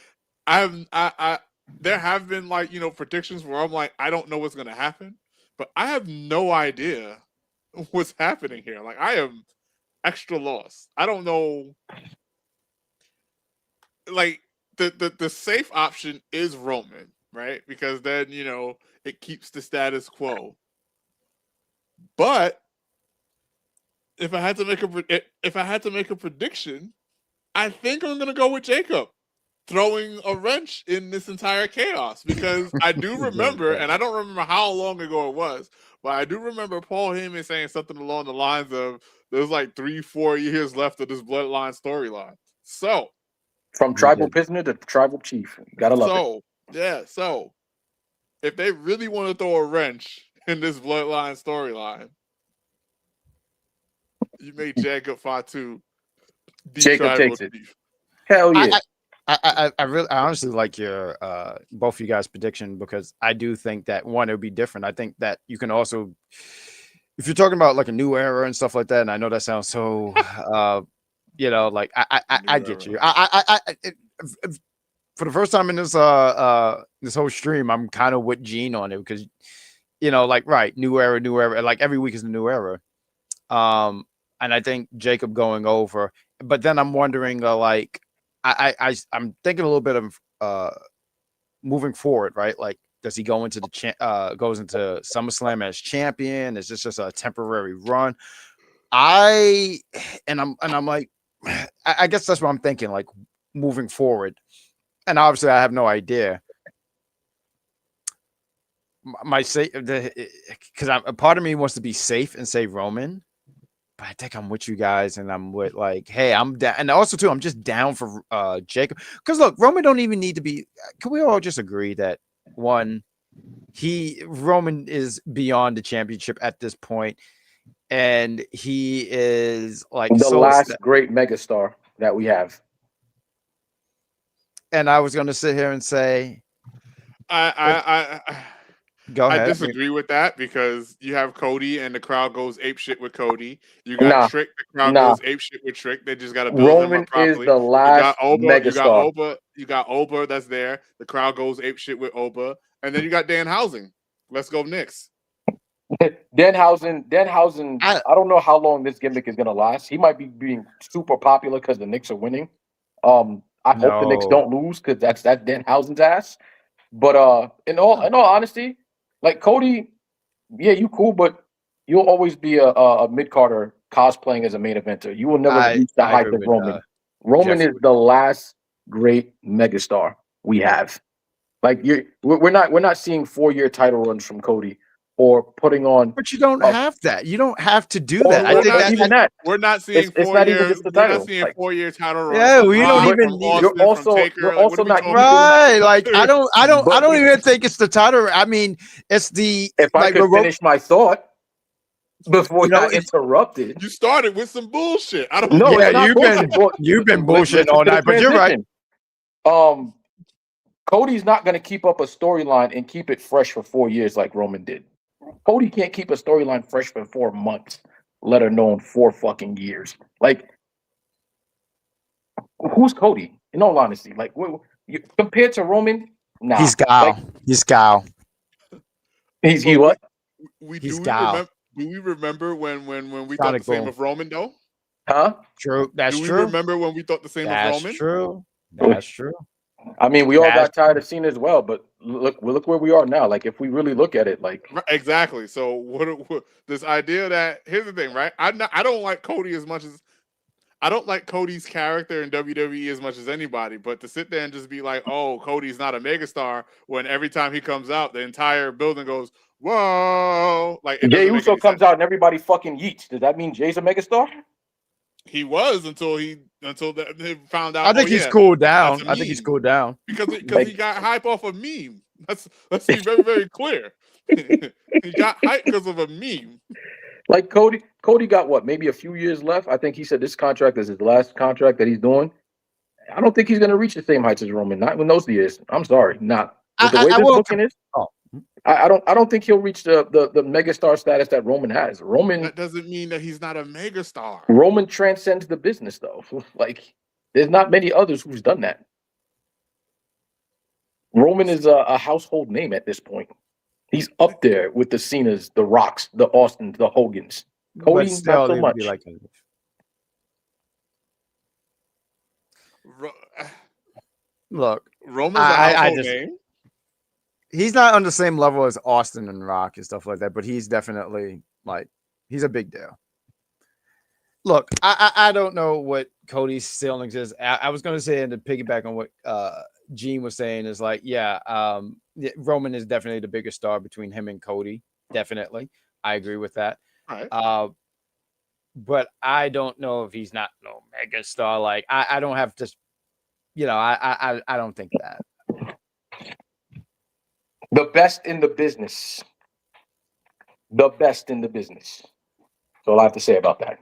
I there have been predictions where I'm like, I don't know what's gonna happen, but I have no idea what's happening here. Like, I am extra lost. I don't know. Like, the safe option is Roman, right? Because then it keeps the status quo. But if I had to make a prediction, I think I'm gonna go with Jacob throwing a wrench in this entire chaos, because I do remember, and I don't remember how long ago it was, but I do remember Paul Heyman saying something along the lines of, "There's 3-4 years left of this bloodline storyline." So, from tribal prisoner to tribal chief, you gotta love it. Yeah. So, if they really want to throw a wrench in this bloodline storyline, you make Jacob Fatu. Jacob takes it. Hell yeah. I honestly like your both of you guys' prediction, because I do think that one, it would be different. I think that you can also, if you're talking about a new era and stuff like that, and I know that sounds so I get you. For the first time in this this whole stream, I'm kind of with Gene on it, because right, new era, like every week is a new era. And I think Jacob going over, but then I'm wondering I'm thinking a little bit of moving forward, right? Like, does he go into goes into SummerSlam as champion? Is this just a temporary run? I'm like, I guess that's what I'm thinking, like, moving forward. And obviously, I have no idea. Because a part of me wants to be safe and say Roman. But I think I'm with you guys, and I'm with hey, I'm down, and also too, I'm just down for Jacob. Because look, Roman don't even need to be. Can we all just agree that Roman is beyond the championship at this point, and he is the last great megastar that we have. And I was going to sit here and say, Go ahead. I disagree with that, because you have Cody and the crowd goes apeshit with Cody. You got Trick, the crowd goes apeshit with Trick. They just got to build him up properly. Roman is the last megastar. You got Oba that's there. The crowd goes apeshit with Oba. And then you got Danhausen. Let's go Knicks. Danhausen, I don't know how long this gimmick is going to last. He might be being super popular because the Knicks are winning. I hope the Knicks don't lose, because that's Danhausen's ass. But in all honesty, Cody, yeah, you cool, but you'll always be a mid-carder cosplaying as a main eventer. You will never reach the height of Roman. Roman is the last great megastar we have. We're not seeing 4-year title runs from Cody, or putting on. But you don't have that. You don't have to do that. I think we're not seeing 4-year title runs. Yeah, we don't even need. You're also not right. I don't even think it's the title. I mean, it's the. If I could finish my thought before you got interrupted. You started with some bullshit. I don't know. Yeah, you've been bullshitting all night, but you're right. Cody's not going to keep up a storyline and keep it fresh for 4 years like Roman did. Cody can't keep a storyline fresh for 4 months, let alone 4 fucking years. Like, who's Cody? In all honesty, like, compared to Roman, nah. He's Gal. Like, he's Gal. He what? He's Gal. Do we remember when we Sonic thought the same Boom. of Roman though? Huh? True. That's Do we true. remember when we thought the same of That's Roman? true. That's true. I mean, we all got tired of Cena as well, but look where we are now. Like, if we really look at it, like, Exactly. So what this idea that here's the thing, right? I don't like Cody as much as I don't like Cody's character in WWE as much as anybody, but to sit there and just be like, oh, Cody's not a megastar when every time he comes out, the entire building goes, whoa. Like, Jay Uso comes out and everybody fucking yeets. Does that mean Jay's a megastar? He was until they found out. I think he's cooled down. I think he's cooled down. Because he got hype off a meme. Let's be very, very clear. He got hype because of a meme. Like Cody got what, maybe a few years left. I think he said this contract is his last contract that he's doing. I don't think he's going to reach the same heights as Roman. Not in those years. I'm sorry, not with the way this booking is. Oh. I don't think he'll reach the megastar status that Roman has. That doesn't mean that he's not a megastar. Roman transcends the business, though. Like, there's not many others who's done that. Roman is a household name at this point. He's up there with the Cenas, the Rocks, the Austins, the Hogans. Cody, not so much. Like look, Roman's a household name. He's not on the same level as Austin and Rock and stuff like that, but he's definitely he's a big deal. Look, I don't know what Cody's ceilings is. I was going to say, and to piggyback on what Gene was saying, is like, Roman is definitely the biggest star between him and Cody. Definitely. I agree with that. Right. But I don't know if he's not no mega star. Like, I don't have to, I don't think that. The best in the business. The best in the business. That's all I have to say about that.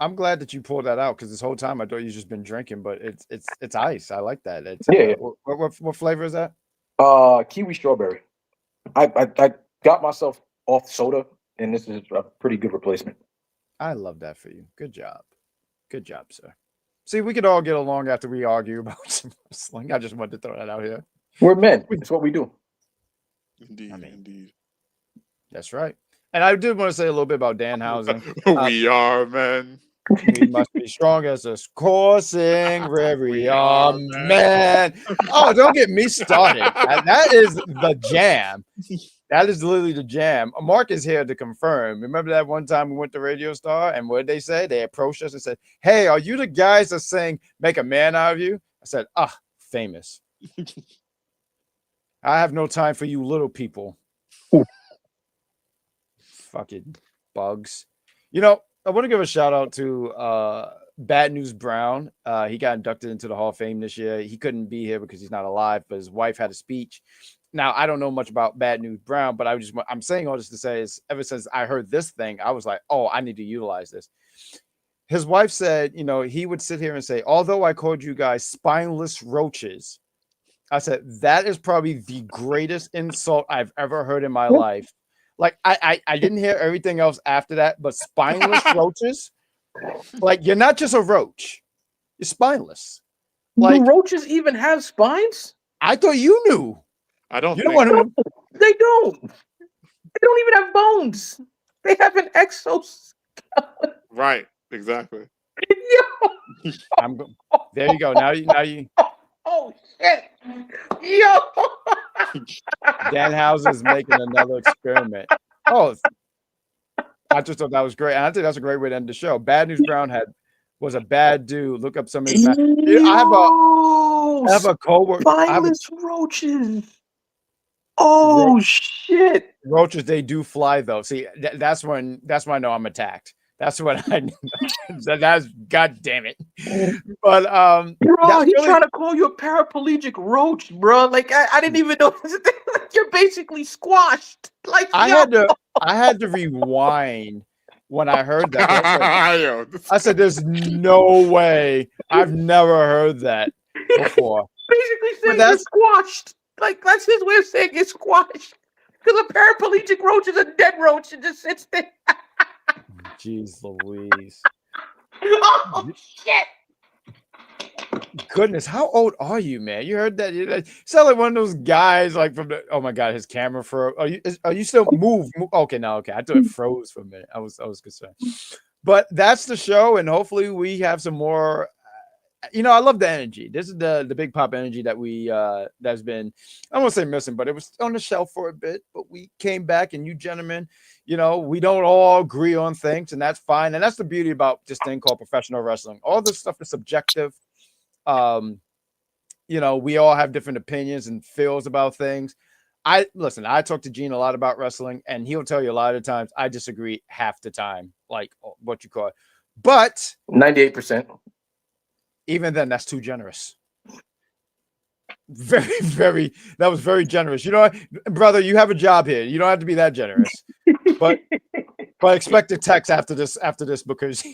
I'm glad that you pulled that out because this whole time I thought you've just been drinking, but it's ice. I like that. It's, yeah. What flavor is that? Kiwi strawberry. I got myself off soda, and this is a pretty good replacement. I love that for you. Good job. Good job, sir. See, we could all get along after we argue about some wrestling. I just wanted to throw that out here. We're men. It's what we do. Indeed, indeed. That's right. And I did want to say a little bit about Danhausen. We are men. We must be strong as a coursing river. We are men. Oh, don't get me started. That is the jam. That is literally the jam. Mark is here to confirm. Remember that one time we went to Radio Star, and what did they say? They approached us and said, "Hey, are you the guys that saying make a man out of you?" I said, famous. I have no time for you little people. Ooh. Fucking bugs. I want to give a shout out to Bad News Brown. He got inducted into the Hall of Fame this year. He couldn't be here because he's not alive, but his wife had a speech. Now, I don't know much about Bad News Brown, but I'm saying all this to say is ever since I heard this thing, I was like, oh, I need to utilize this. His wife said, he would sit here and say, although I called you guys spineless roaches, I said, that is probably the greatest insult I've ever heard in my life. Like, I didn't hear everything else after that, but spineless roaches, like, you're not just a roach. You're spineless. Like, do roaches even have spines? I thought you knew. I don't They don't. They don't even have bones. They have an exoskeleton. Right. Exactly. There you go. Now you. Oh shit! Yo, Danhausen's making another experiment. Oh, I just thought that was great, and I think that's a great way to end the show. Bad News Brown was a bad dude. Look up some of his. I have a coworker. Spineless roaches. Oh shit! Roaches, they do fly though. See, that's when I know I'm attacked. That's what I know. That's God damn it. But bro, he's trying to call you a paraplegic roach, bro. Like I didn't even know. You're basically squashed. Like I had to rewind when I heard that. I said, "There's no way. I've never heard that before." Basically saying that's- you're squashed. Like, that's his way of saying you're squashed. Because a paraplegic roach is a dead roach and just sits there. Jeez Louise. Oh, shit. Goodness, how old are you, man? You heard that? You sound like one of those guys, like from the. Oh my God, his camera froze. Are you still move? Okay, no, okay. I thought it froze for a minute. I was concerned. But that's the show, and hopefully we have some more. I love the energy. This is the big pop energy that we that's been, I won't say missing, but it was on the shelf for a bit. But we came back, and you gentlemen, we don't all agree on things, and that's fine. And that's the beauty about this thing called professional wrestling. All this stuff is subjective. We all have different opinions and feels about things. I talk to Gene a lot about wrestling, and he'll tell you a lot of times I disagree half the time, like what you call it. But 98%. even then, that's too generous. Very, very, that was very generous. Brother, you have a job here. You don't have to be that generous. But expect a text after this because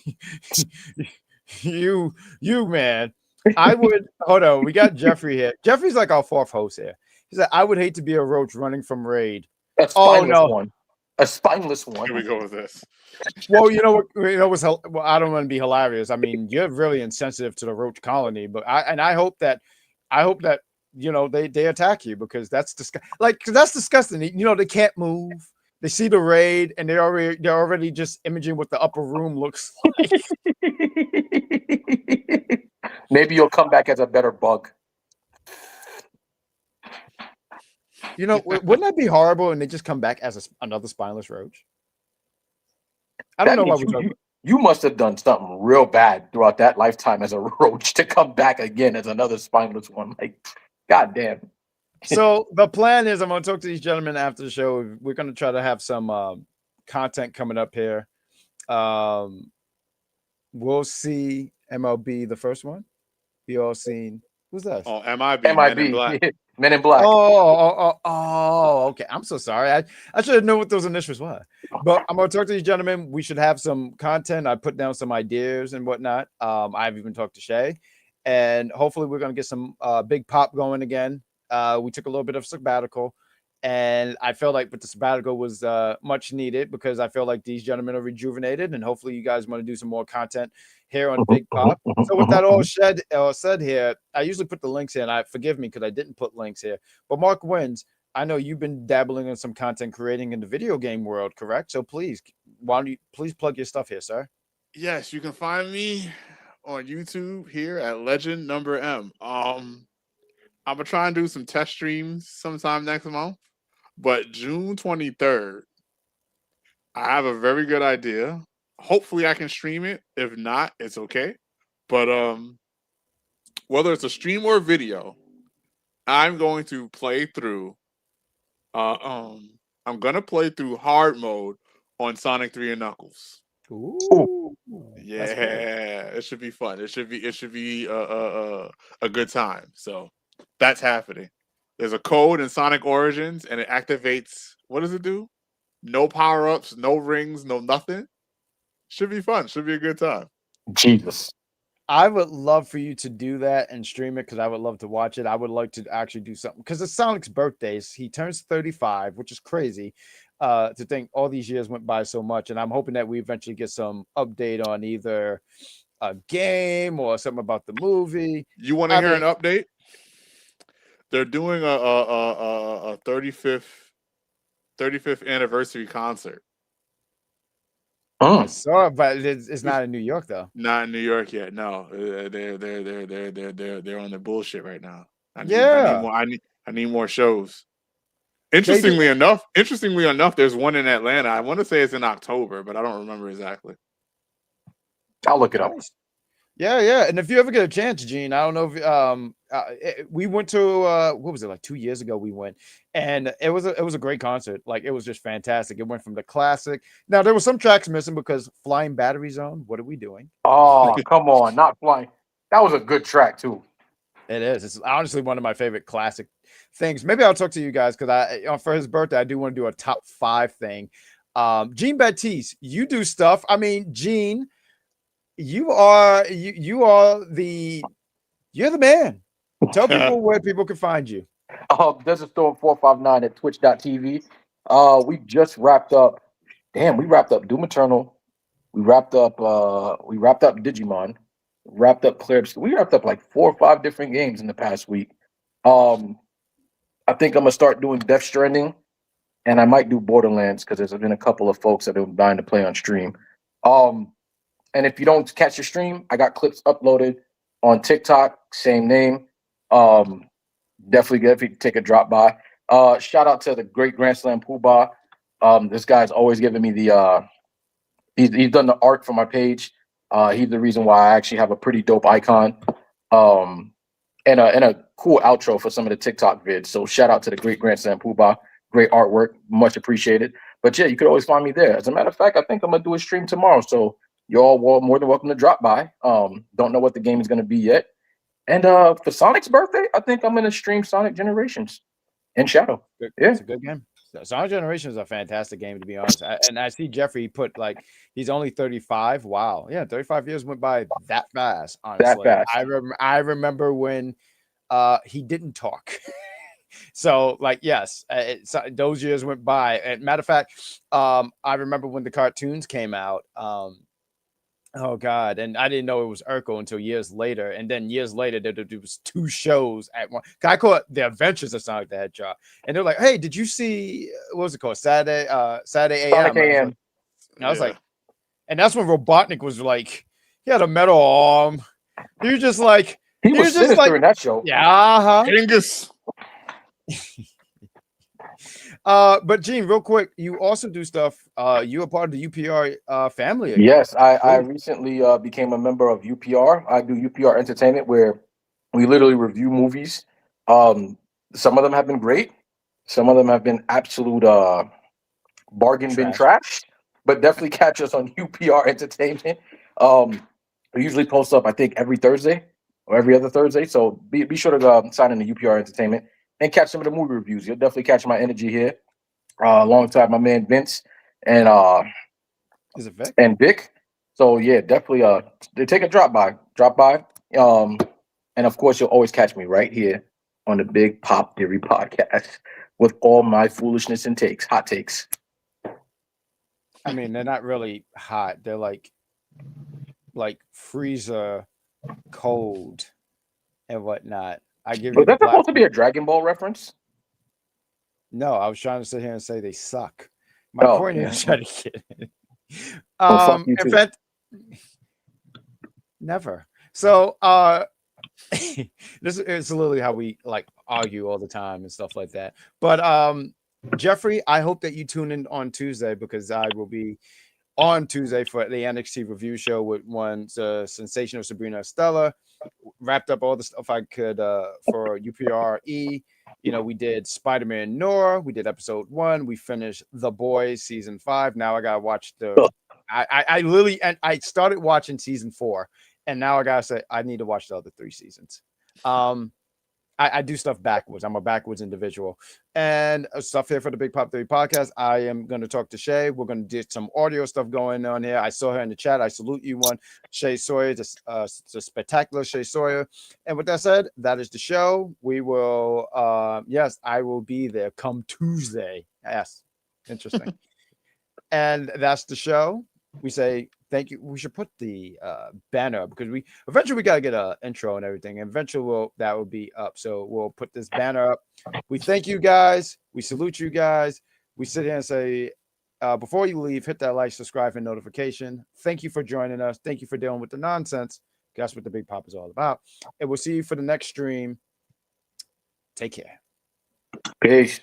you man. I would hold on. We got Jeffrey here. Jeffrey's like our fourth host here. He said, I would hate to be a roach running from Raid. A spineless one. A spineless one. Here we go with this. Well, you know what? I don't want to be hilarious. I mean, you're really insensitive to the roach colony, but I hope that they attack you because that's that's disgusting. They can't move. They see the Raid and they're already just imaging what the upper room looks like. Maybe you'll come back as a better bug. Wouldn't that be horrible? And they just come back as another spineless roach. I don't know why we're talking. You must have done something real bad throughout that lifetime as a roach to come back again as another spineless one. Like, goddamn. So the plan is I'm going to talk to these gentlemen after the show. We're going to try to have some content coming up here. We'll see MLB, the first one. You all seen who's that? Oh, MIB. Men in Black. Men in Black. Oh, okay. I'm so sorry. I should have known what those initials were. But I'm going to talk to these gentlemen. We should have some content. I put down some ideas and whatnot. I've even talked to Shay. And hopefully we're going to get some big pop going again. We took a little bit of sabbatical. And I feel like the sabbatical was much needed because I feel like these gentlemen are rejuvenated. And hopefully you guys want to do some more content here on Big Pop. So with that all said here, I usually put the links in. Forgive me because I didn't put links here. But Mark Wins, I know you've been dabbling in some content creating in the video game world, correct? So please, why don't you please plug your stuff here, sir? Yes, you can find me on YouTube here at Legend Number M. I'm gonna try and do some test streams sometime next month. But June 23rd, I have a very good idea. Hopefully I can stream it. If not, it's okay. But whether it's a stream or a video, I'm going to play through I'm gonna play through hard mode on Sonic 3 and Knuckles. Ooh. Yeah, it should be fun. It should be a good time. So that's happening. There's a code in Sonic Origins, and it activates. What does it do? No power-ups, no rings, no nothing. Should be fun. Should be a good time. Jesus. I would love for you to do that and stream it because I would love to watch it. I would like to actually do something because it's Sonic's birthdays. He turns 35, which is crazy to think all these years went by so much. And I'm hoping that we eventually get some update on either a game or something about the movie. You want to hear an update? They're doing a 35th anniversary concert. I saw it, but it's not in New York though. Not in New York yet. No, they're on their bullshit right now. I need more shows. Interestingly enough, there's one in Atlanta. I want to say it's in October, but I don't remember exactly. I'll look it up. Yeah. And if you ever get a chance, Gene, I don't know if we went to what was it, like 2 years ago we went, and it was a great concert. Like it was just fantastic. It went from the classic. Now there were some tracks missing because Flying Battery Zone. What are we doing? Oh, come on, not Flying. That was a good track too. It is. It's honestly one of my favorite classic things. Maybe I'll talk to you guys because for his birthday I do want to do a top 5 thing. Gene Baptiste, you do stuff. I mean, Gene, you're the man. Tell people where people can find you. Desert Storm 459 at twitch.tv. We just wrapped up. Damn, we wrapped up Doom Eternal. We wrapped up Digimon. Wrapped up Clips. We wrapped up like 4 or 5 different games in the past week. I think I'm gonna start doing Death Stranding, and I might do Borderlands because there's been a couple of folks that have been dying to play on stream. And if you don't catch your stream, I got clips uploaded on TikTok, same name. Definitely good if you take a drop by. Shout out to the great Grand Slam Poobah. This guy's always giving me the he's done the art for my page. He's the reason why I actually have a pretty dope icon. And a cool outro for some of the TikTok vids. So shout out to the great Grand Slam Poobah. Great artwork, much appreciated. But yeah, you could always find me there. As a matter of fact, I think I'm gonna do a stream tomorrow. So you're all more than welcome to drop by. Don't know what the game is gonna be yet. And for Sonic's birthday, I think I'm gonna stream Sonic Generations in Shadow. Yeah, Yeah. it's a good game. Sonic Generations is a fantastic game, to be honest. And I see Jeffrey put like he's only 35. Wow, yeah, 35 years went by that fast. Honestly, That fast. I remember when he didn't talk. So like yes, those years went by. And matter of fact, I remember when the cartoons came out. Oh God! And I didn't know it was Urkel until years later. And then years later, there was 2 shows at one. I call it The Adventures of Sonic the Hedgehog. And they're like, "Hey, did you see what was it called? Saturday AM." Sonic AM. I was like, and that's when Robotnik was like, he had a metal arm. He was just like, he was just sinister like, in that show. Yeah. Genghis. But Gene, real quick, you also do stuff. You are part of the UPR family again. Yes, I recently became a member of UPR. I do UPR Entertainment, where we literally review movies. Some of them have been great. Some of them have been absolute bargain bin trash. But definitely catch us on UPR Entertainment. We usually post up, I think, every Thursday or every other Thursday. So be sure to sign in to UPR Entertainment and catch some of the movie reviews. You'll definitely catch my energy here. Alongside my man Vince and Is it Vic? And Vic. So yeah, definitely they take a drop by. And of course you'll always catch me right here on the Big Pop Theory podcast with all my foolishness and hot takes. I mean, they're not really hot. They're like freezer cold and whatnot. I give you. But that's supposed to be a Dragon Ball reference. No, I was trying to sit here and say they suck. My point is trying to get it. In fact, never. So this is literally how we like argue all the time and stuff like that. But Jeffrey, I hope that you tune in on Tuesday because I will be on Tuesday for the NXT review show with one sensational Sabrina Estella. Wrapped up all the stuff I could for UPRE. You know, we did Spider-Man Noir. We did episode 1. We finished The Boys season 5. Now I gotta watch the. I literally and I started watching season 4, and now I gotta say I need to watch the other 3 seasons. I do stuff backwards. I'm a backwards individual. And stuff here for the Big Pop Theory podcast. I am going to talk to Shay. We're going to get some audio stuff going on here. I saw her in the chat. I salute you, one. Shay Sawyer, the spectacular Shay Sawyer. And with that said, that is the show. We will, yes, I will be there come Tuesday. Yes, interesting. And that's the show. We say thank you. We should put the banner up because we eventually got to get an intro and everything. And eventually that will be up. So we'll put this banner up. We thank you guys. We salute you guys. We sit here and say, before you leave, hit that like, subscribe, and notification. Thank you for joining us. Thank you for dealing with the nonsense. That's what the Big Pop is all about. And we'll see you for the next stream. Take care. Peace.